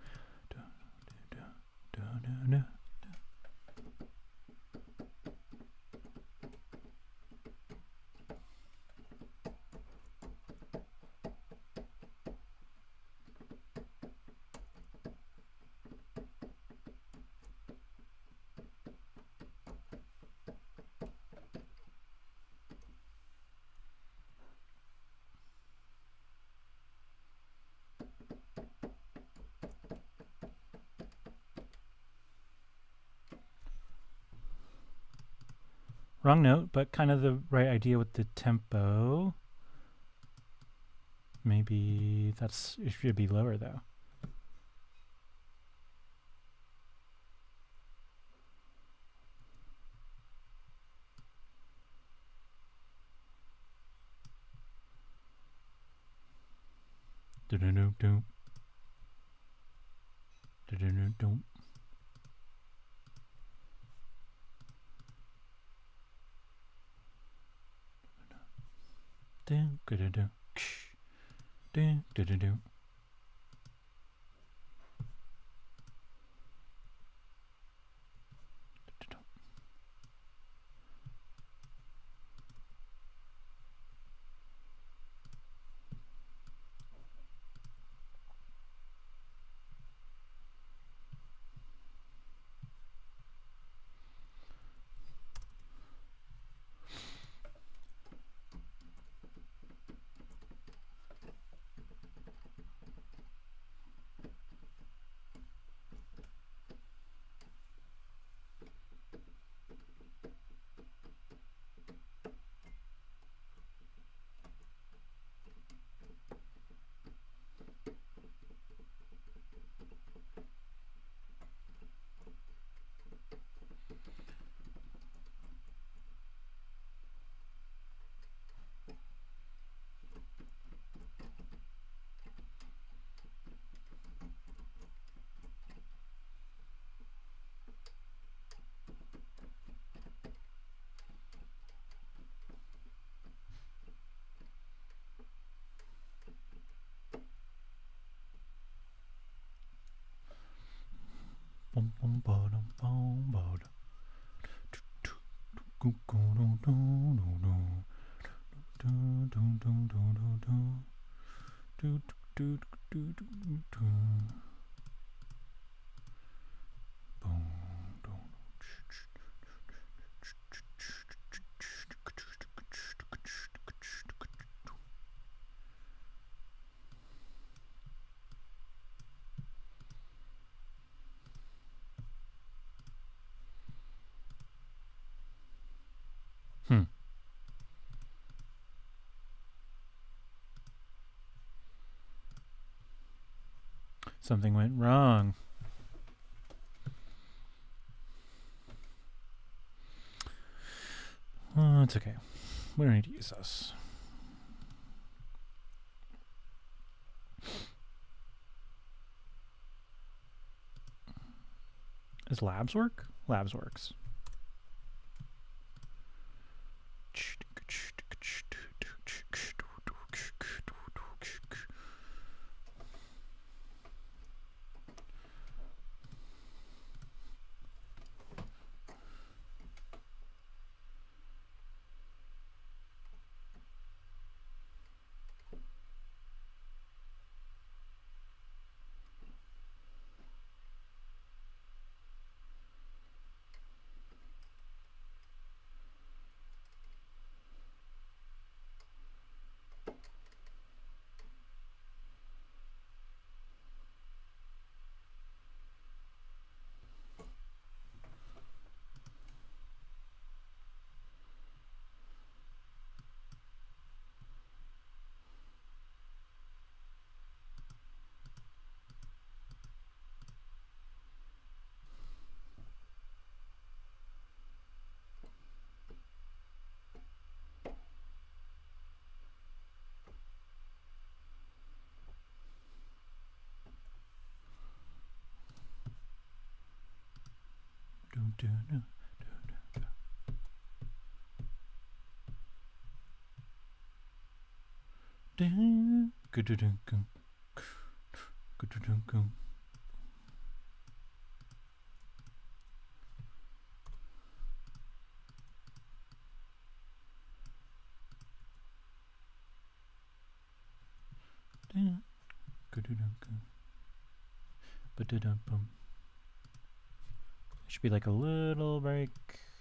Wrong note, but kind of the right idea with the tempo. Maybe it should be lower though. Do-do-do-do. Do-do-do-do. Do-do-do. Do-do-do-do. Bum bum ba dum bum ba da. Do do do do do do do do do do. Boom. Something went wrong. Oh, it's okay. We don't need to use this. Does labs work? Labs works. Should be like a little break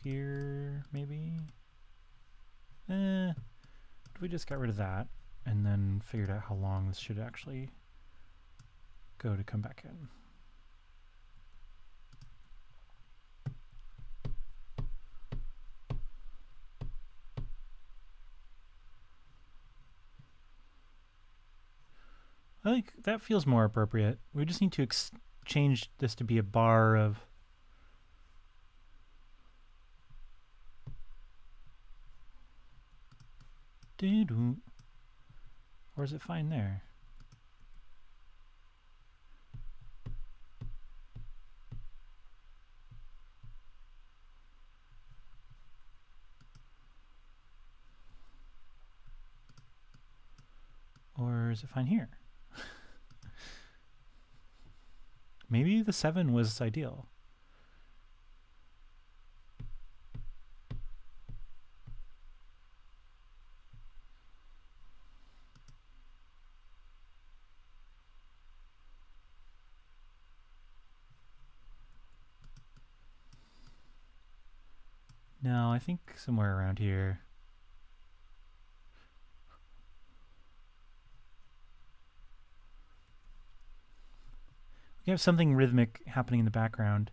here, maybe. If we just got rid of that and then figured out how long this should actually go to come back in. I think that feels more appropriate. We just need to change this to be a bar of or is it fine there? Or is it fine here? Maybe the 7 was ideal. No, I think somewhere around here. We have something rhythmic happening in the background.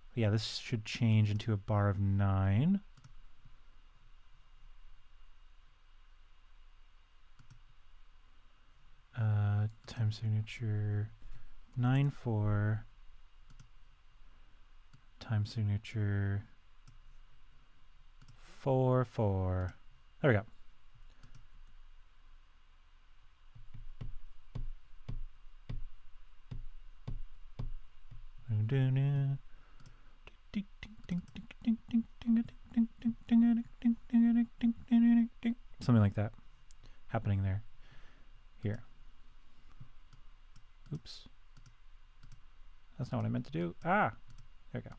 But yeah, this should change into a bar of 9. Time signature 9/4. Time signature 4/4. There we go. Something like that happening there. Here. Oops. That's not what I meant to do. Ah! There we go.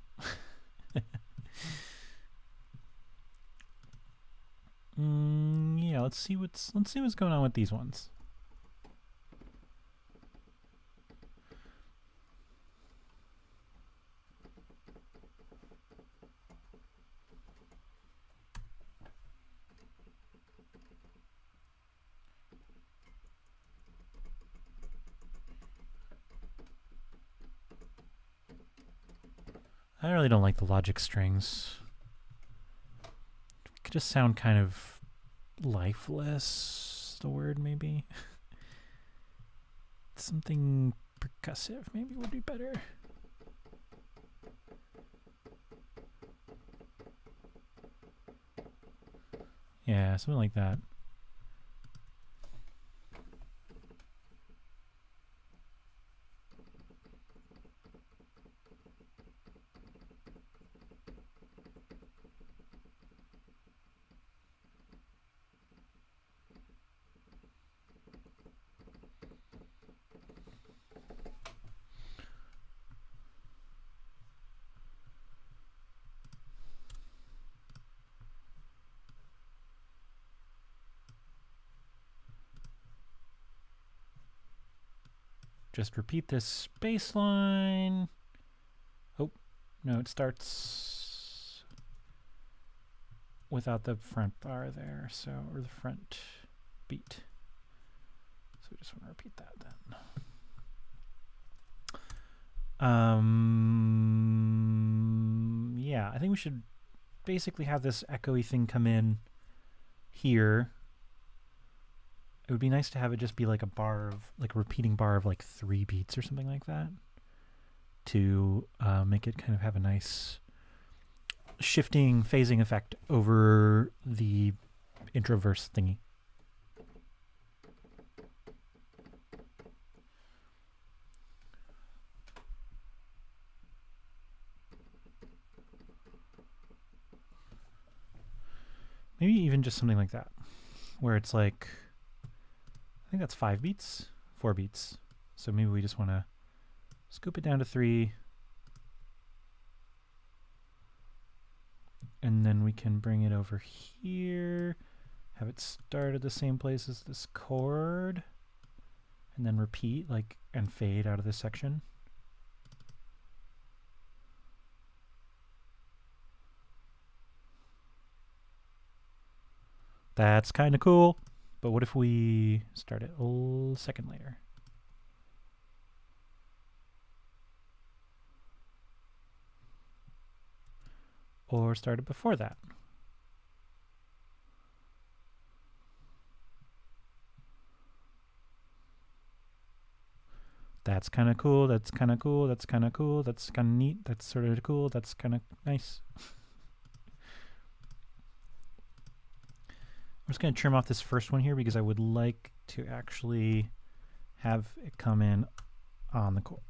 Yeah, let's see what's going on with these ones. I really don't like the logic strings. It could just sound kind of lifeless, the word maybe. Something percussive maybe would be better. Yeah, something like that. Just repeat this bass line. Oh, no, it starts without the front bar there, so, or the front beat. So we just want to repeat that then. Yeah, I think we should basically have this echoey thing come in here. It would be nice to have it just be like a bar of, like a repeating bar of like 3 beats or something like that to make it kind of have a nice shifting, phasing effect over the intro verse thingy. Maybe even just something like that, where it's like, I think that's 5 beats, 4 beats. So maybe we just want to scoop it down to 3. And then we can bring it over here, have it start at the same place as this chord, and then repeat, like, and fade out of this section. That's kind of cool, but what if we start it a second later? Or start it before that? That's kind of cool, that's kind of cool, that's kind of cool, that's kind of neat, that's sort of cool, that's kind of nice. I'm just going to trim off this first one here because I would like to actually have it come in on the chord.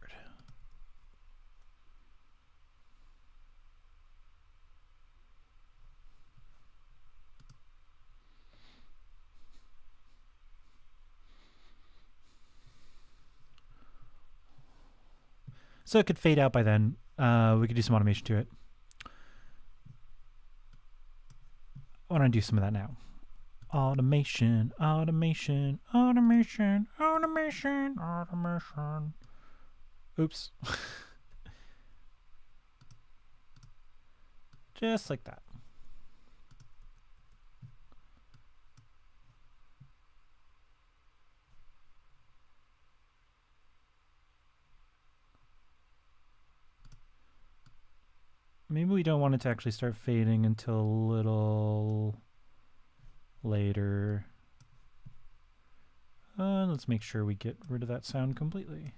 So it could fade out by then. We could do some automation to it. I want to do some of that now. Automation, automation, automation, automation, automation. Oops. Just like that. Maybe we don't want it to actually start fading until a little later. Let's make sure we get rid of that sound completely.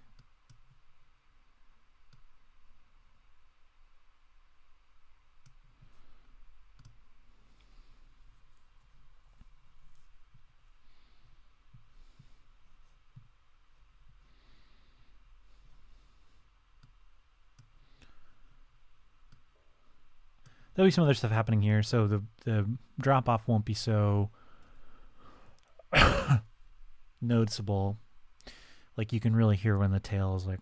There'll be some other stuff happening here, so the drop off won't be so noticeable. Like you can really hear when the tail is like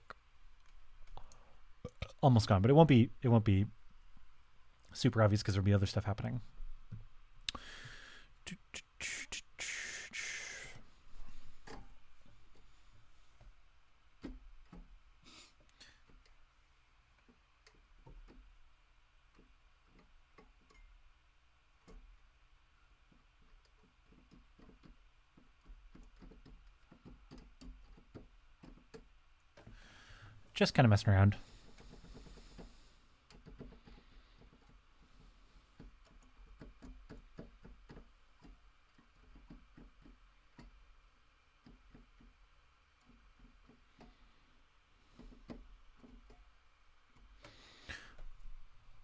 almost gone, but it won't be super obvious because there'll be other stuff happening. Just kind of messing around.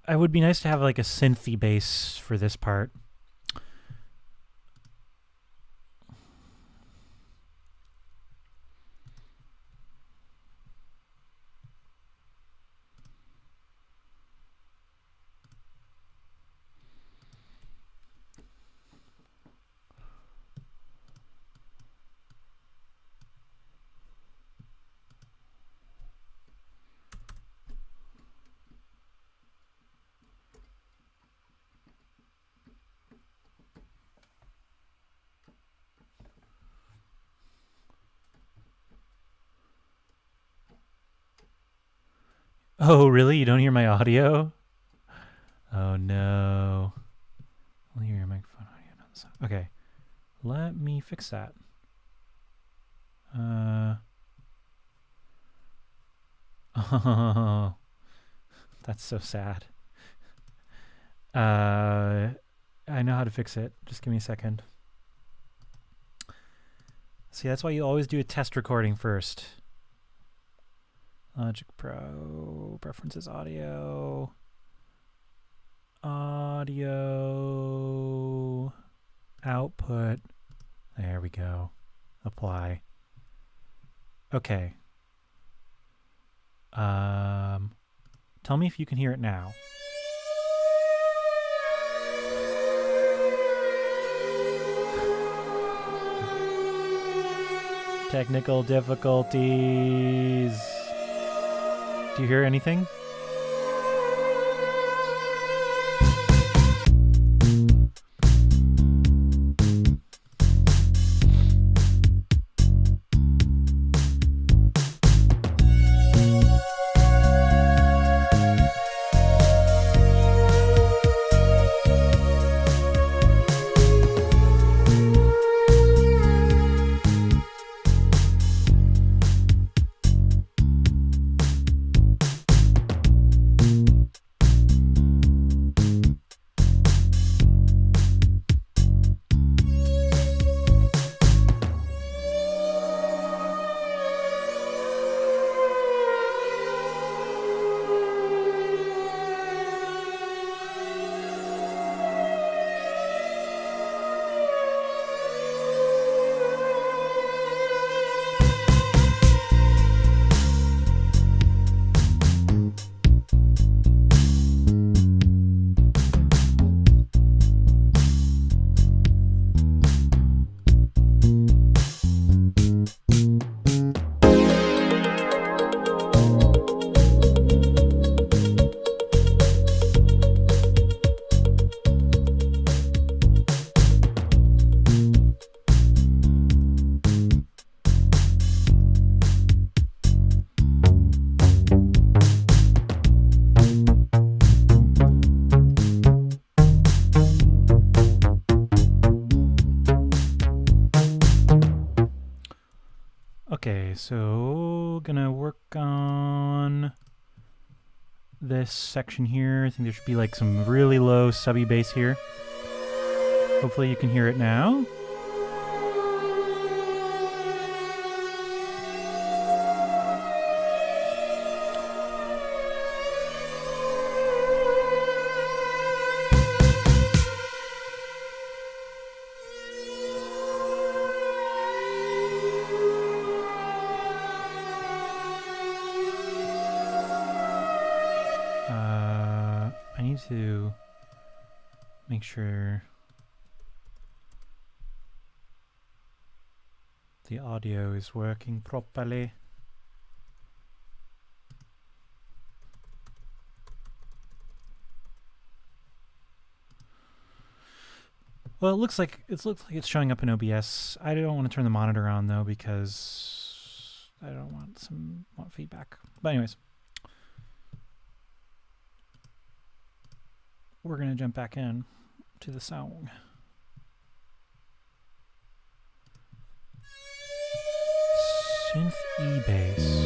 It would be nice to have like a synthy bass for this part. Oh, really? You don't hear my audio? Oh, no. I'll hear your microphone audio on the side. Okay. Let me fix that. Oh, that's so sad. I know how to fix it. Just give me a second. See, that's why you always do a test recording first. Logic Pro, preferences, audio, output. There we go. Apply. Okay. Tell me if you can hear it now. Technical difficulties. Do you hear anything? Okay, so gonna work on this section here. I think there should be like some really low subby bass here. Hopefully you can hear it now. I need to make sure the audio is working properly. Well, it looks like it's showing up in OBS. I don't want to turn the monitor on though because I don't want feedback. But anyways, we're gonna jump back in to the song. Synth E-bass.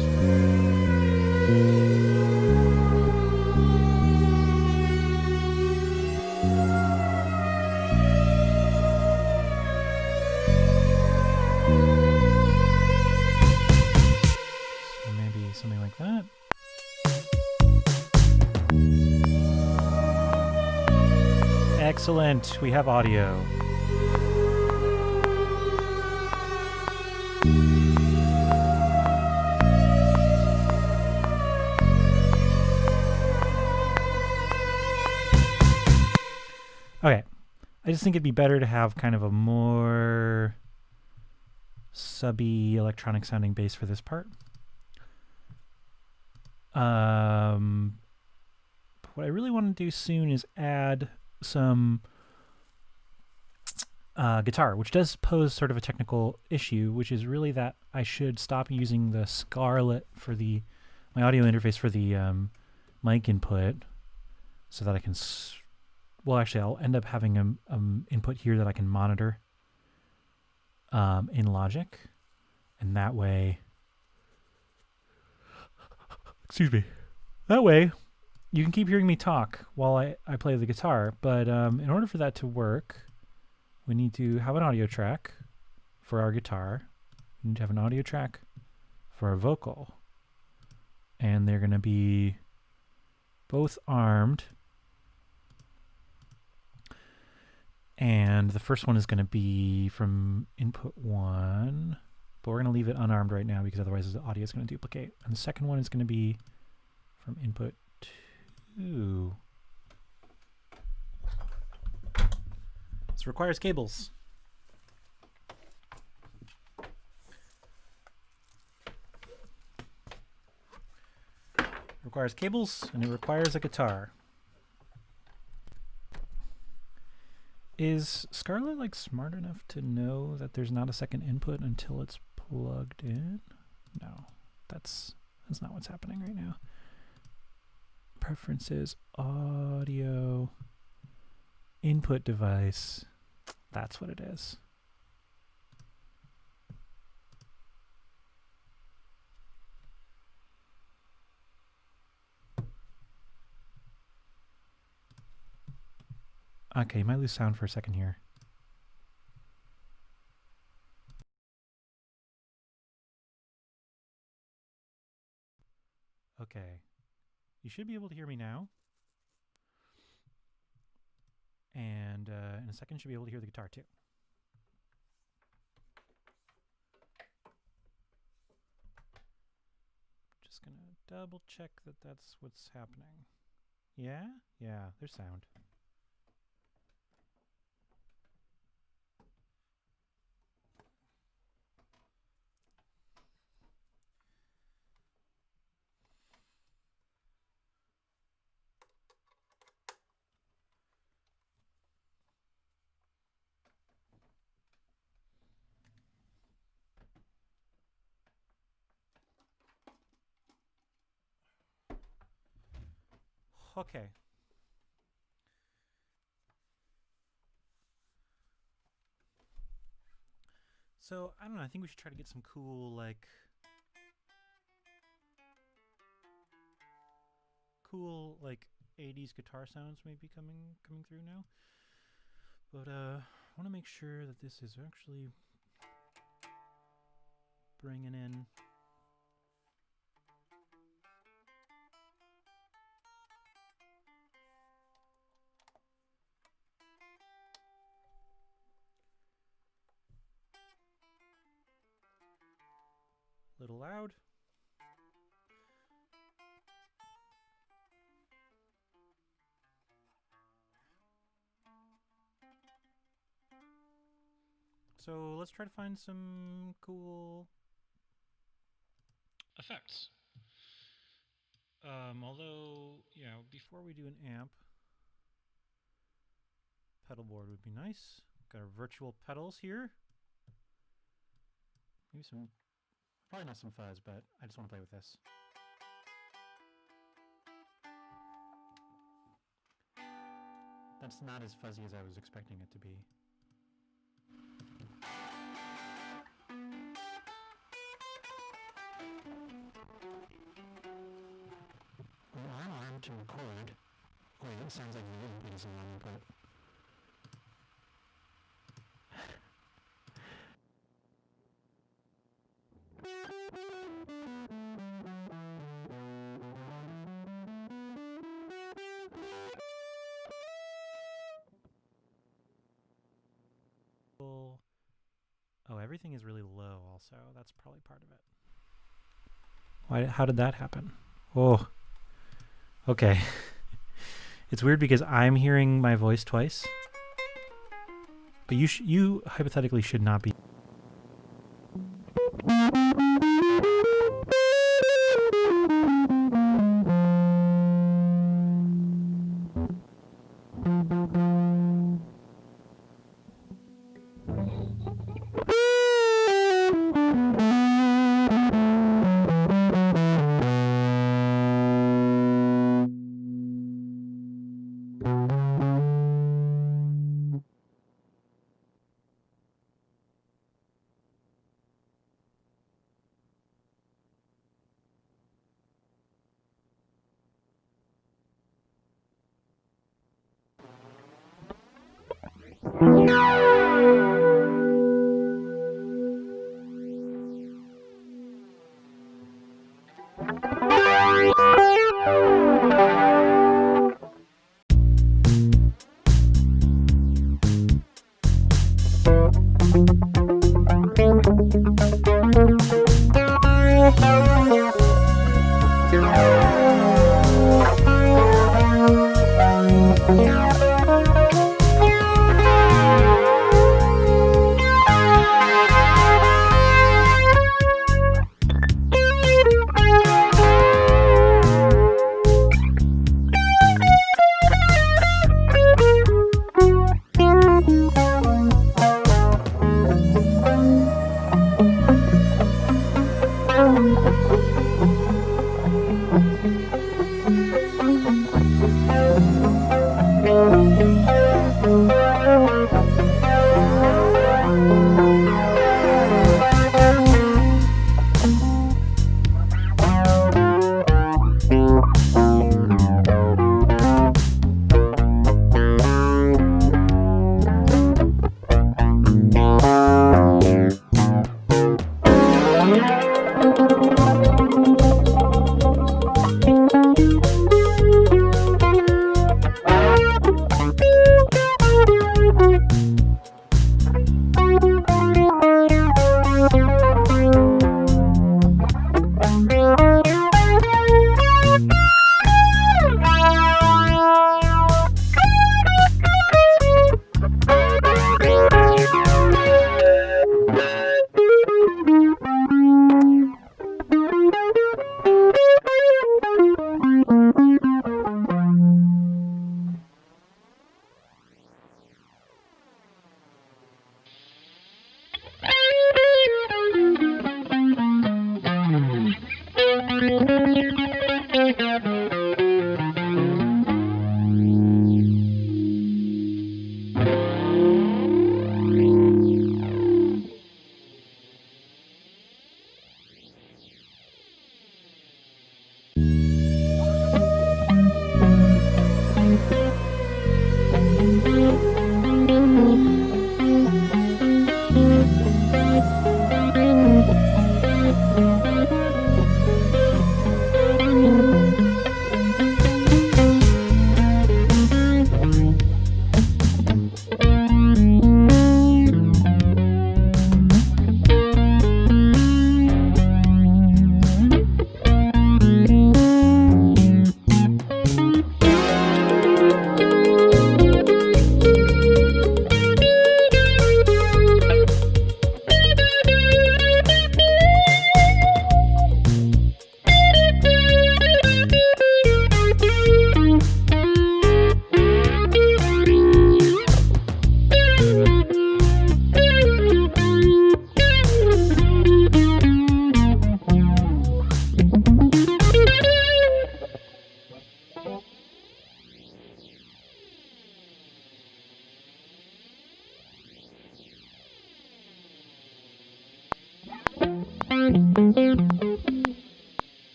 So maybe something like that. Excellent, we have audio. Okay, I just think it'd be better to have kind of a more subby electronic sounding bass for this part. What I really want to do soon is add some guitar, which does pose sort of a technical issue, which is really that I should stop using the Scarlett for my audio interface for the mic input, so that I can well, actually, I'll end up having an input here that I can monitor in Logic, and that way, excuse me, that way you can keep hearing me talk while I play the guitar. But in order for that to work, we need to have an audio track for our guitar. We need to have an audio track for our vocal, and they're going to be both armed. And the first one is going to be from input 1, but we're going to leave it unarmed right now because otherwise the audio is going to duplicate. And the second one is going to be from input 2. This requires cables. requires cables, and it requires a guitar. Is Scarlett like smart enough to know that there's not a second input until it's plugged in? No, that's not what's happening right now. Preferences, audio, input device. That's what it is. Okay, you might lose sound for a second here. Okay. You should be able to hear me now. And in a second, you should be able to hear the guitar too. Just gonna double check that that's what's happening. Yeah? Yeah, there's sound. Okay. So, I don't know, I think we should try to get some cool, like, cool, like, 80s guitar sounds maybe coming through now. But, I want to make sure that this is actually bringing in a little loud. So let's try to find some cool effects. Although, yeah, before we do an amp, pedal board would be nice. Got our virtual pedals here. Maybe some, probably not some fuzz, but I just want to play with this. That's not as fuzzy as I was expecting it to be. Well, I'm armed to record. Wait, that sounds like the input is on input. Oh, everything is really low also. That's probably part of it. Why? How did that happen? Oh. Okay. It's weird because I'm hearing my voice twice. But you hypothetically should not be.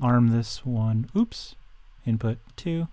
arm this one. Oops. Input 2.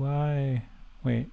Why? Wait.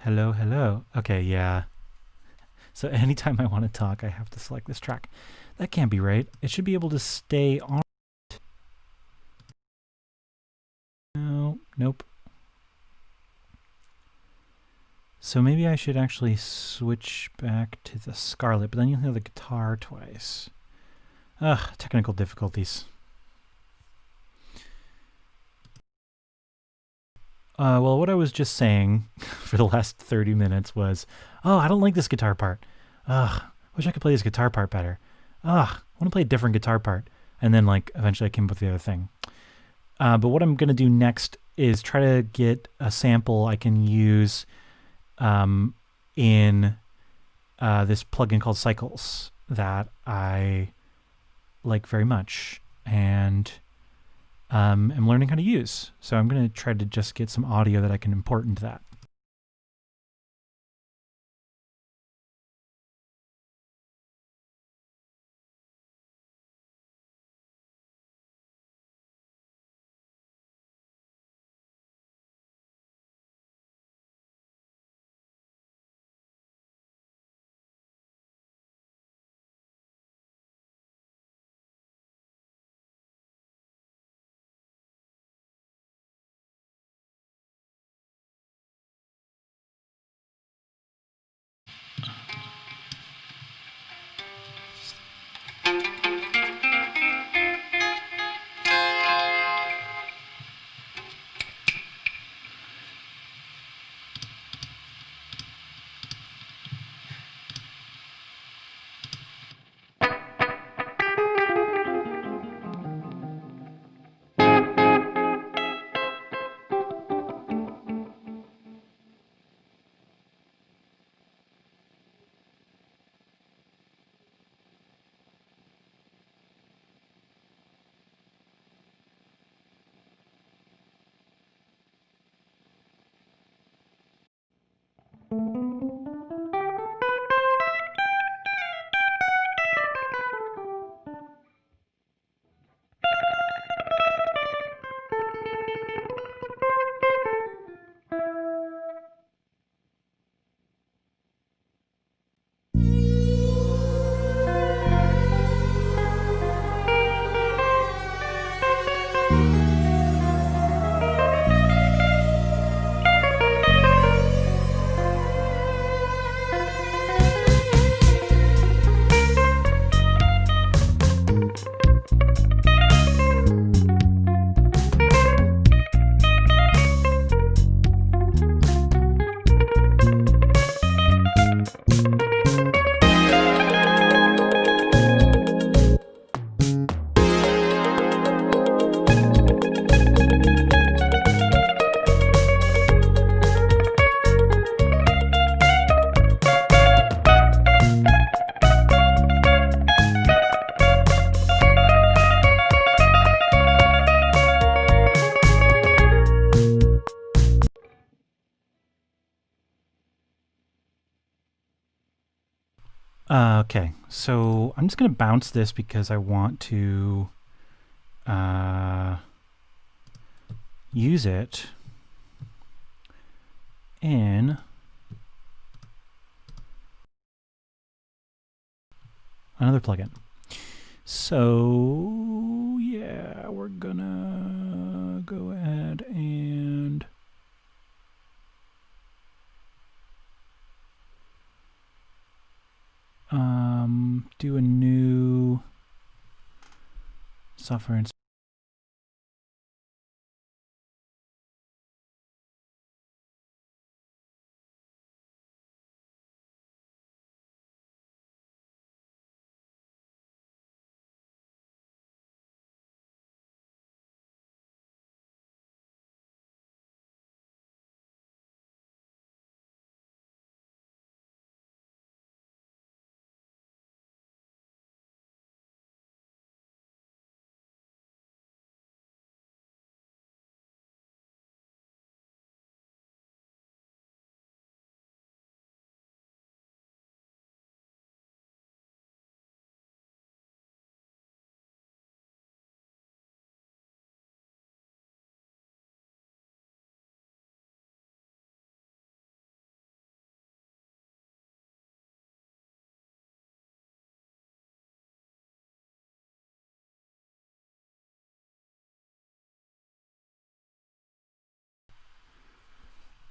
Hello, hello. Okay, yeah. So anytime I want to talk, I have to select this track. That can't be right. It should be able to stay on. No, nope. So maybe I should actually switch back to the Scarlet, but then you'll hear the guitar twice. Ugh, technical difficulties. Well, what I was just saying for the last 30 minutes was, oh, I don't like this guitar part. Ugh, wish I could play this guitar part better. Ugh, I want to play a different guitar part. And then, like, eventually I came up with the other thing. But what I'm going to do next is try to get a sample I can use in this plugin called Cycles that I like very much. And am learning how to use. So I'm going to try to just get some audio that I can import into that. Okay, so I'm just going to bounce this because I want to use it in another plugin. So yeah, we're gonna go ahead and do a new software.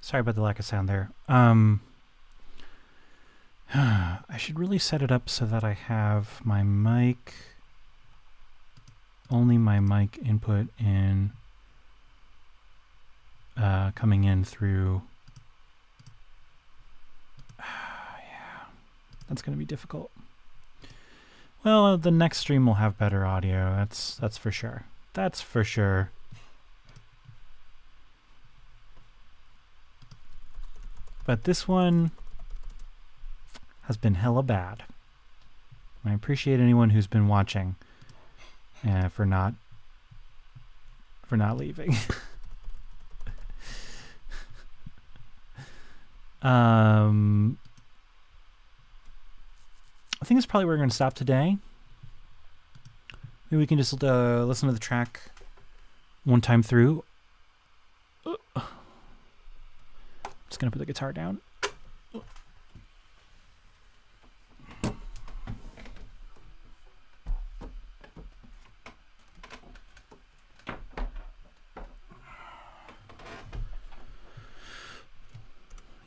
Sorry about the lack of sound there. I should really set it up so that I have my mic, only my mic input in, coming in through. Yeah, that's going to be difficult. Well, the next stream will have better audio. That's for sure. That's for sure. But this one has been hella bad. I appreciate anyone who's been watching for not for not leaving. I think that's probably where we're going to stop today. Maybe we can just listen to the track one time through. Just going to put the guitar down.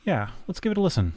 Yeah, let's give it a listen.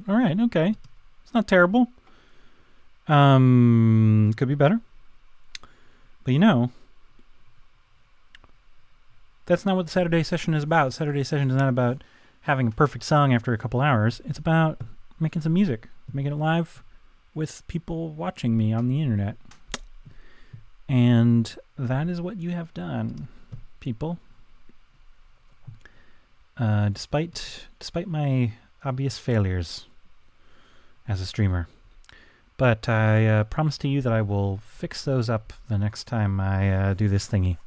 All right, okay. It's not terrible. Could be better. But you know, that's not what the Saturday session is about. Saturday session is not about having a perfect song after a couple hours. It's about making some music, making it live with people watching me on the internet. And that is what you have done, people. Despite my obvious failures as a streamer. But I promise to you that I will fix those up the next time I do this thingy.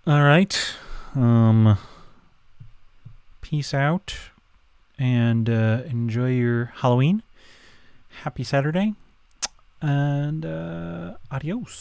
Alright. Peace out. And enjoy your Halloween. Happy Saturday. And adios.